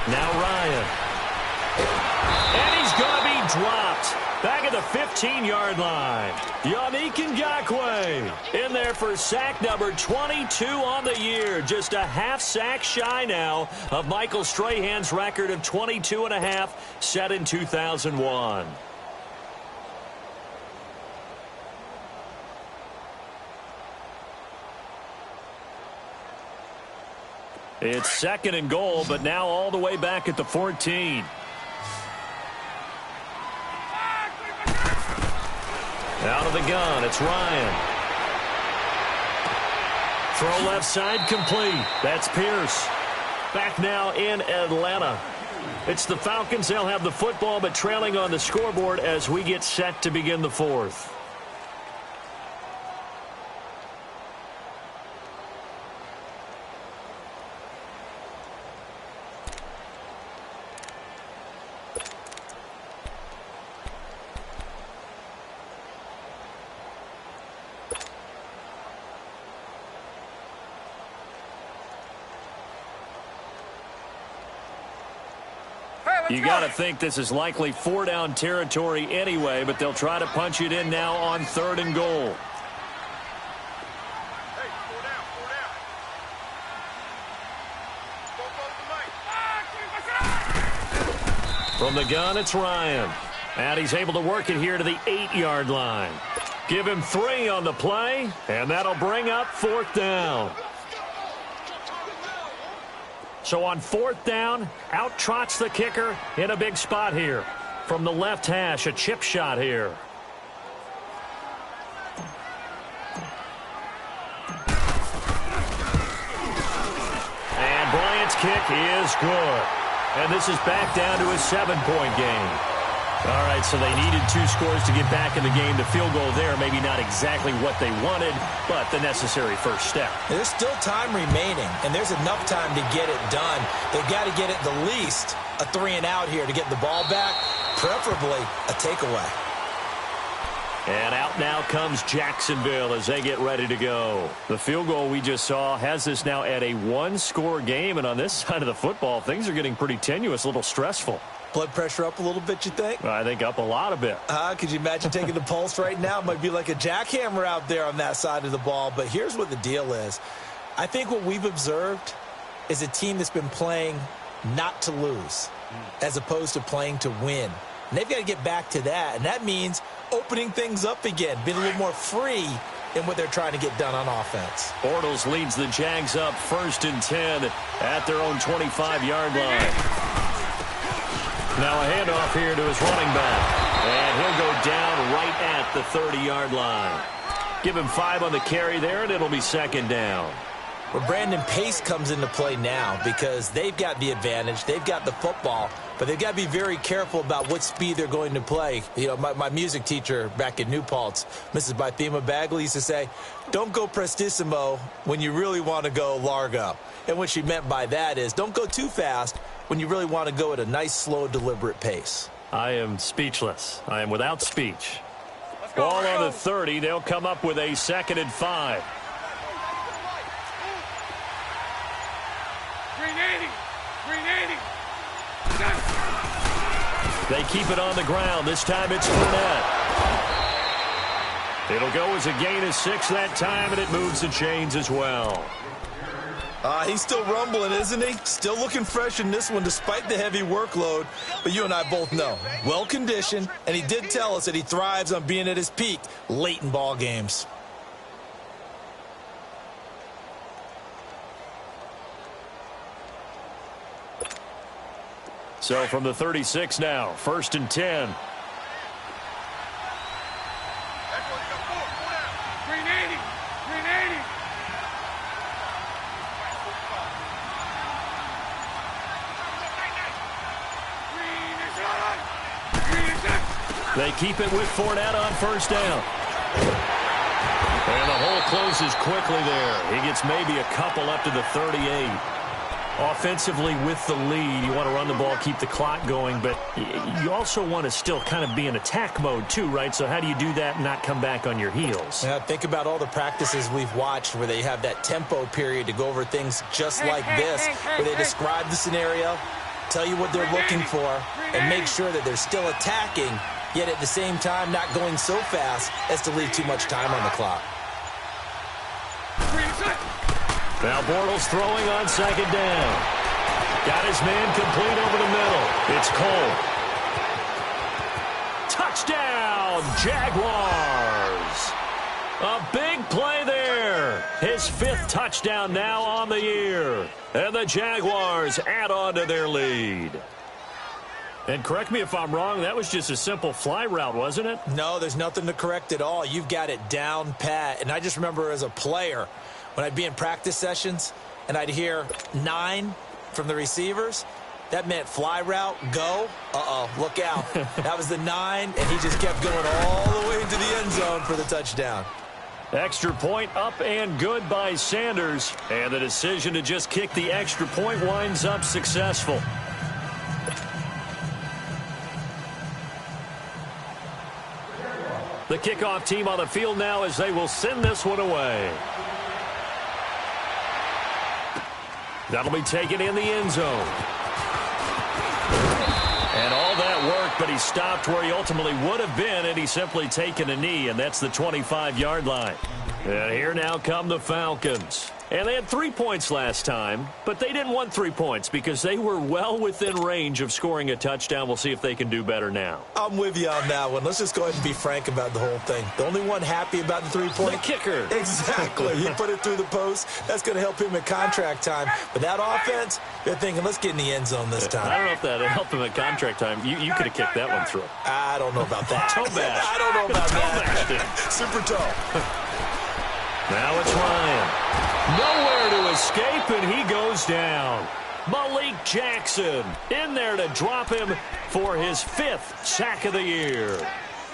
Now Ryan. And he's going to be dropped. Back at the 15-yard line. Yannick Ngakoue in there for sack number 22 on the year. Just a half sack shy now of Michael Strahan's record of 22.5 set in 2001. It's 2nd and goal, but now all the way back at the 14. Out of the gun, it's Ryan. Throw left side complete. That's Pierce. Back now in Atlanta. It's the Falcons. They'll have the football, but trailing on the scoreboard as we get set to begin the fourth. You got to think this is likely 4-down territory anyway, but they'll try to punch it in now on 3rd and goal. Hey, 4 down, 4 down. From the gun, it's Ryan. And he's able to work it here to the 8-yard line. Give him 3 on the play, and that'll bring up 4th down. So on 4th down, out trots the kicker in a big spot here. From the left hash, a chip shot here. And Bryant's kick is good. And this is back down to a 7-point game. All right, so they needed 2 scores to get back in the game. The field goal there, maybe not exactly what they wanted, but the necessary first step. There's still time remaining, and there's enough time to get it done. They've got to get at the least a 3-and-out here to get the ball back, preferably a takeaway. And out now comes Jacksonville as they get ready to go. The field goal we just saw has this now at a 1-score game, and on this side of the football, things are getting pretty tenuous, a little stressful. Blood pressure up a little bit, you think? I think up a lot a bit. Could you imagine taking the pulse right now? It might be like a jackhammer out there on that side of the ball. But here's what the deal is. I think what we've observed is a team that's been playing not to lose as opposed to playing to win. And they've got to get back to that. And that means opening things up again, being a little more free in what they're trying to get done on offense. Bortles leads the Jags up 1st and 10 at their own 25-yard line. Now a handoff here to his running back. And he'll go down right at the 30-yard line. Give him 5 on the carry there, and it'll be 2nd down. Well, Brandon, pace comes into play now because they've got the advantage. They've got the football, but they've got to be very careful about what speed they're going to play. You know, my music teacher back in New Paltz, Mrs. Bythema Bagley, used to say, don't go prestissimo when you really want to go largo. And what she meant by that is don't go too fast when you really want to go at a nice, slow, deliberate pace. I am speechless. I am without speech. Let's go, Ball on the 30. They'll come up with a 2nd and 5. 380. They keep it on the ground. This time it's Fournette. It'll go as a gain of 6 that time, and it moves the chains as well. He's still rumbling, isn't he? Still looking fresh in this one despite the heavy workload. But you and I both know, well-conditioned, and he did tell us that he thrives on being at his peak late in ball games. So from the 36 now, 1st and 10. 380. They keep it with Fournette on 1st down. And the hole closes quickly there. He gets maybe a couple up to the 38. Offensively with the lead, you want to run the ball, keep the clock going, but you also want to still kind of be in attack mode too, right? So how do you do that and not come back on your heels? Yeah, think about all the practices we've watched where they have that tempo period to go over things just like this, where they describe the scenario, tell you what they're looking for, and make sure that they're still attacking, yet at the same time not going so fast as to leave too much time on the clock. Now Bortles throwing on 2nd down. Got his man complete over the middle. It's Cole. Touchdown, Jaguars. A big play there. His 5th touchdown now on the year. And the Jaguars add on to their lead. And correct me if I'm wrong, that was just a simple fly route, wasn't it? No, there's nothing to correct at all. You've got it down pat. And I just remember as a player, When I'd be in practice sessions and I'd hear 9 from the receivers, that meant fly route, go. Uh-oh, look out. That was the 9, and he just kept going all the way into the end zone for the touchdown. Extra point up and good by Sanders. And the decision to just kick the extra point winds up successful. The kickoff team on the field now as they will send this one away. That'll be taken in the end zone. And all that work, but he stopped where he ultimately would have been, and he's simply taken a knee, and that's the 25-yard line. And here now come the Falcons. And they had 3 points last time, but they didn't want 3 points because they were well within range of scoring a touchdown. We'll see if they can do better now. I'm with you on that one. Let's just go ahead and be frank about the whole thing. The only one happy about the 3-point? The kicker. Exactly. He put it through the post. That's going to help him at contract time. But that offense, they're thinking, let's get in the end zone this time. I don't know if that helped him at contract time. You could have kicked that one through. I don't know about that. Toe bash. I don't know about that. Super toe. Now it's Ryan. Nowhere to escape, and he goes down. Malik Jackson in there to drop him for his 5th sack of the year.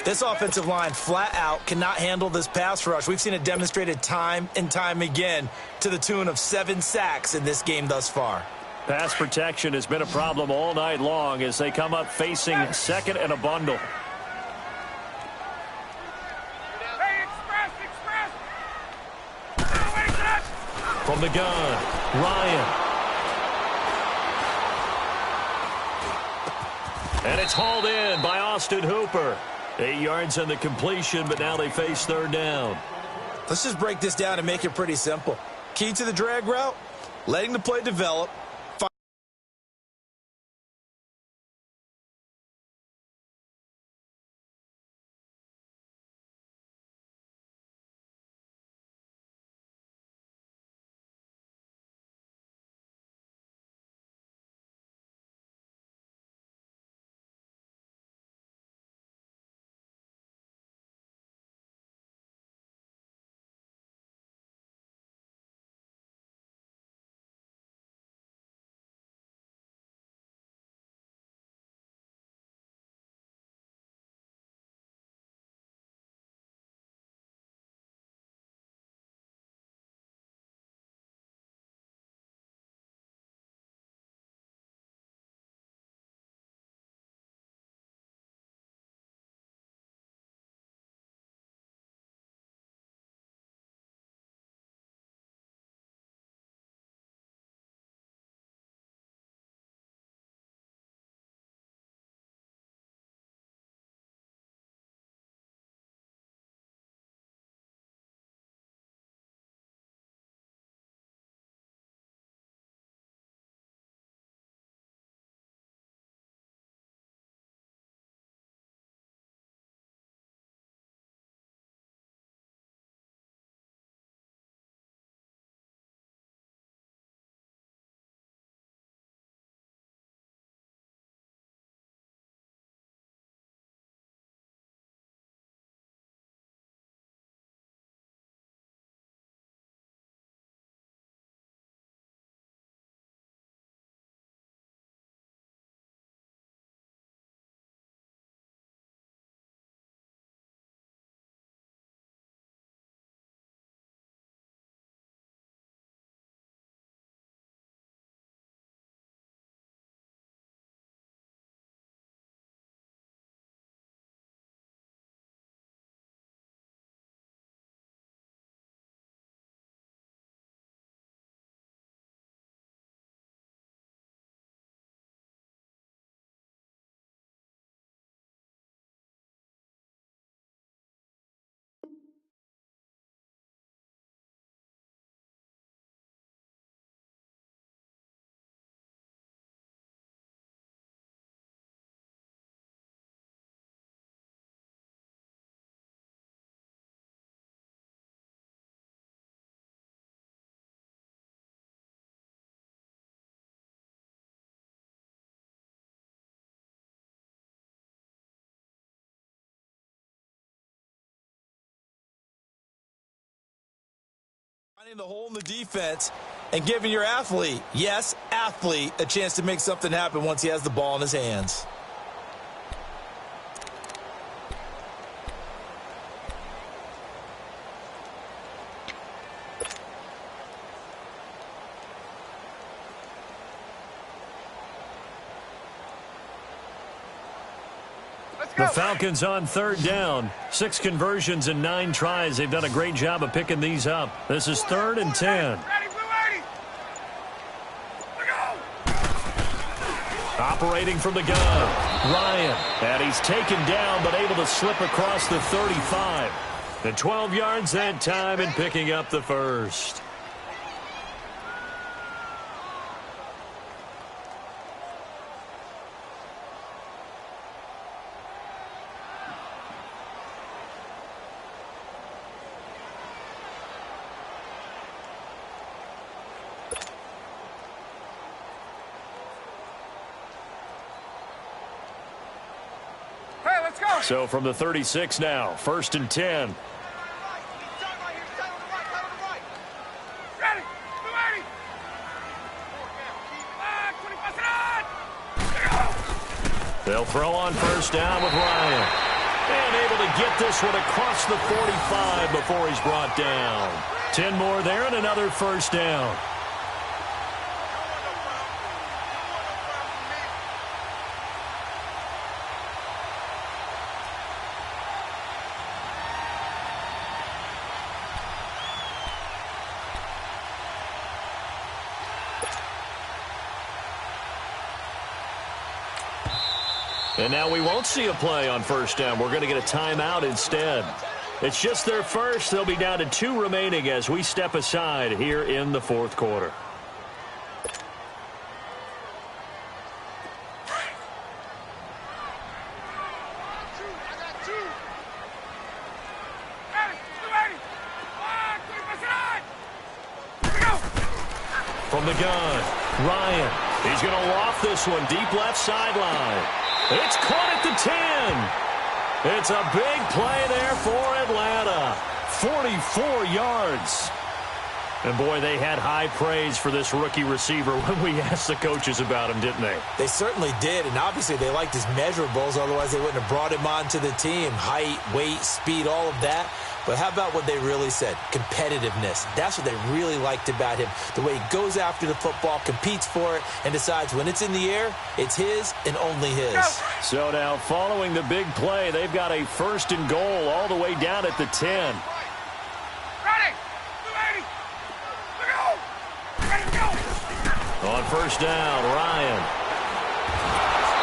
This offensive line flat out cannot handle this pass rush. We've seen it demonstrated time and time again to the tune of 7 sacks in this game thus far. Pass protection has been a problem all night long as they come up facing second and a bundle. From the gun, Ryan. And it's hauled in by Austin Hooper. 8 yards on the completion, but now they face 3rd down. Let's just break this down and make it pretty simple. Key to the drag route, letting the play develop, Finding the hole in the defense and giving your athlete, yes, athlete, a chance to make something happen once he has the ball in his hands. The Falcons on third down. 6 conversions and 9 tries. They've done a great job of picking these up. This is 3rd and 10. Operating from the gun, Ryan. And he's taken down but able to slip across the 35. And 12 yards that time and picking up the first. So from the 36 now, 1st and 10. They'll throw on 1st down with Ryan. And able to get this one across the 45 before he's brought down. 10 more there and another 1st down. And now we won't see a play on 1st down. We're going to get a timeout instead. It's just their first. They'll be down to 2 remaining as we step aside here in the 4th quarter. From the gun, Ryan. He's going to loft this one deep left sideline. It's caught at the 10. It's a big play there for Atlanta. 44 yards. And, boy, they had high praise for this rookie receiver when we asked the coaches about him, didn't they? They certainly did, and obviously they liked his measurables. Otherwise, they wouldn't have brought him onto the team. Height, weight, speed, all of that. But how about what they really said? Competitiveness. That's what they really liked about him. The way he goes after the football, competes for it, and decides when it's in the air, it's his and only his. So now following the big play, they've got a 1st and goal all the way down at the 10. On 1st down, Ryan.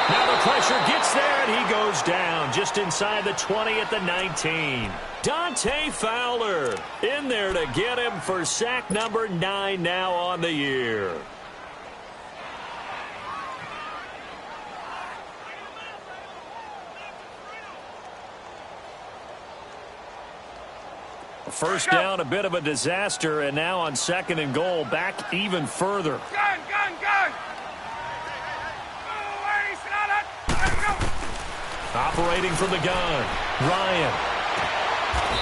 Now the pressure gets there, and he goes down just inside the 20 at the 19. Dante Fowler in there to get him for sack number 9 now on the year. First down, a bit of a disaster, and now on 2nd and goal, back even further. Gun! Operating from the gun, Ryan.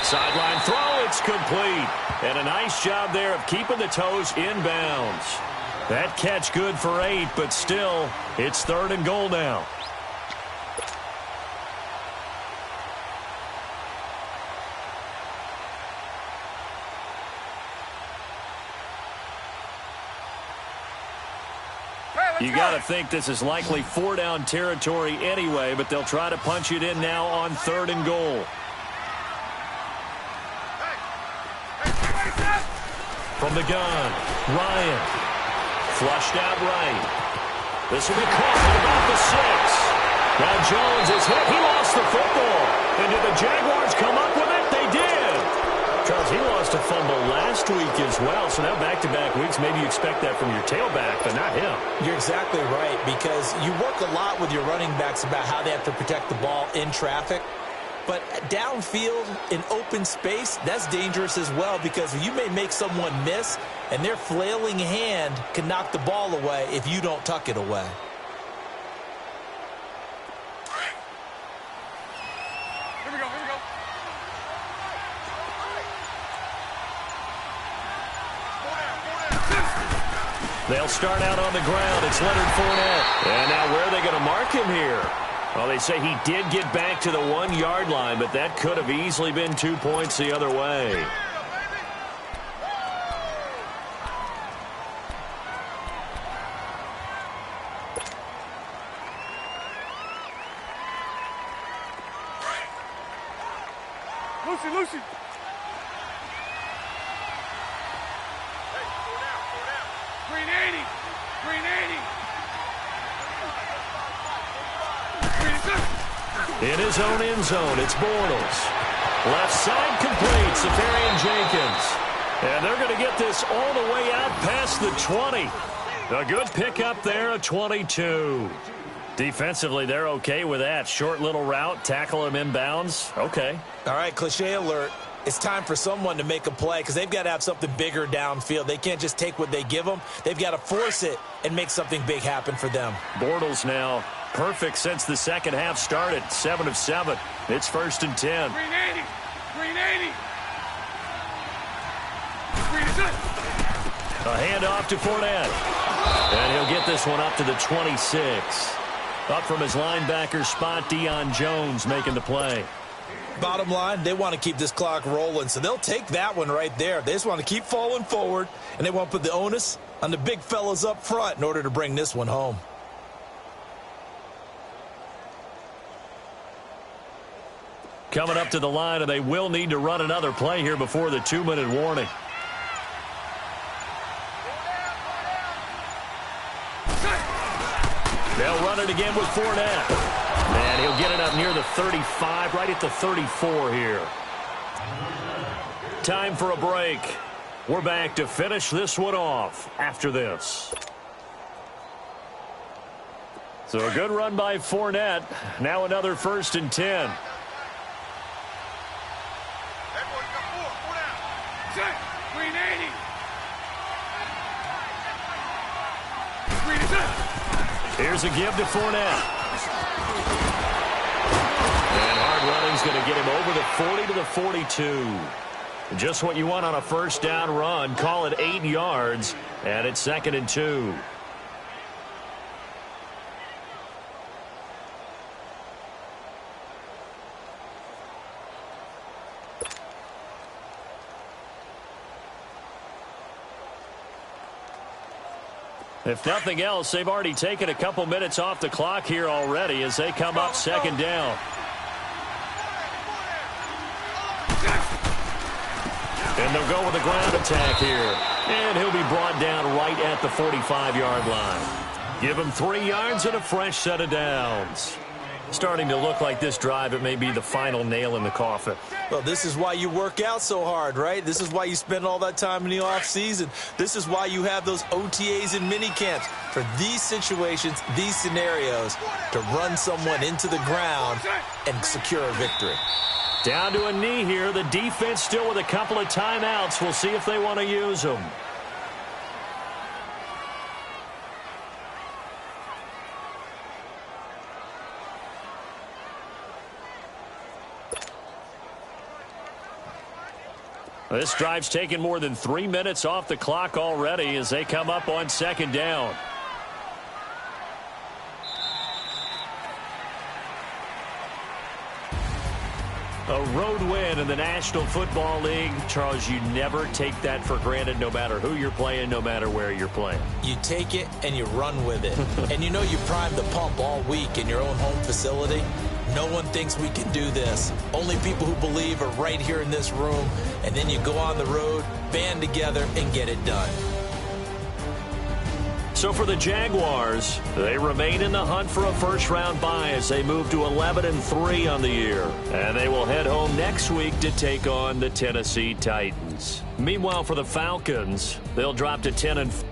Sideline throw, it's complete. And a nice job there of keeping the toes inbounds. That catch good for 8, but still, it's 3rd and goal now. You got to think this is likely 4-down territory anyway, but they'll try to punch it in now on 3rd and goal. From the gun, Ryan. Flushed out right. This will be caught at about the 6. Now Jones is hit. He lost the football. And did the Jaguars come up with it? They did. Charles, he lost a fumble last week as well, so now back-to-back weeks, maybe you expect that from your tailback, but not him. You're exactly right, because you work a lot with your running backs about how they have to protect the ball in traffic. But downfield, in open space, that's dangerous as well, because you may make someone miss, and their flailing hand can knock the ball away if you don't tuck it away. Here we go. They'll start out on the ground. It's Leonard Fournette. And now where are they going to mark him here? Well, they say he did get back to the 1-yard line, but that could have easily been 2 points the other way. Lucy. Green 80. In his own end zone, it's Bortles. Left side complete, Safarian-Jenkins. And they're going to get this all the way out past the 20. A good pickup there, a 22. Defensively, they're okay with that. Short little route, tackle him inbounds. Okay. All right, cliche alert. It's time for someone to make a play because they've got to have something bigger downfield. They can't just take what they give them. They've got to force it and make something big happen for them. Bortles now perfect since the second half started. 7 of 7. It's 1st and 10. Green 80. Green is good. A handoff to Fournette. And he'll get this one up to the 26. Up from his linebacker spot, Deion Jones making the play. Bottom line, they want to keep this clock rolling, so they'll take that one right there. They just want to keep falling forward, and they want to put the onus on the big fellas up front in order to bring this one home. Coming up to the line, and they will need to run another play here before the 2-minute warning. They'll run it again with Fournette. And he'll get it up near the 35, right at the 34 here. Time for a break. We're back to finish this one off after this. So a good run by Fournette. Now another 1st and 10. Green 80. Green is good. Here's a give to Fournette. And hard running's going to get him over the 40 to the 42. Just what you want on a first down run. Call it 8 yards, and it's 2nd and 2. If nothing else, they've already taken a couple minutes off the clock here already as they come up 2nd down. And they'll go with a ground attack here. And he'll be brought down right at the 45-yard line. Give him 3 yards and a fresh set of downs. Starting to look like this drive, it may be the final nail in the coffin. Well, this is why you work out so hard, right? This is why you spend all that time in the offseason. This is why you have those OTAs and mini camps for these situations, these scenarios, to run someone into the ground and secure a victory. Down to a knee here. The defense still with a couple of timeouts. We'll see if they want to use them. This drive's taken more than 3 minutes off the clock already as they come up on 2nd down. A road win in the National Football League. Charles, you never take that for granted no matter who you're playing, no matter where you're playing. You take it and you run with it. And you know you primed the pump all week in your own home facility. No one thinks we can do this. Only people who believe are right here in this room. And then you go on the road, band together, and get it done. So for the Jaguars, they remain in the hunt for a first-round bye as they move to 11-3 on the year. And they will head home next week to take on the Tennessee Titans. Meanwhile, for the Falcons, they'll drop to 10-4.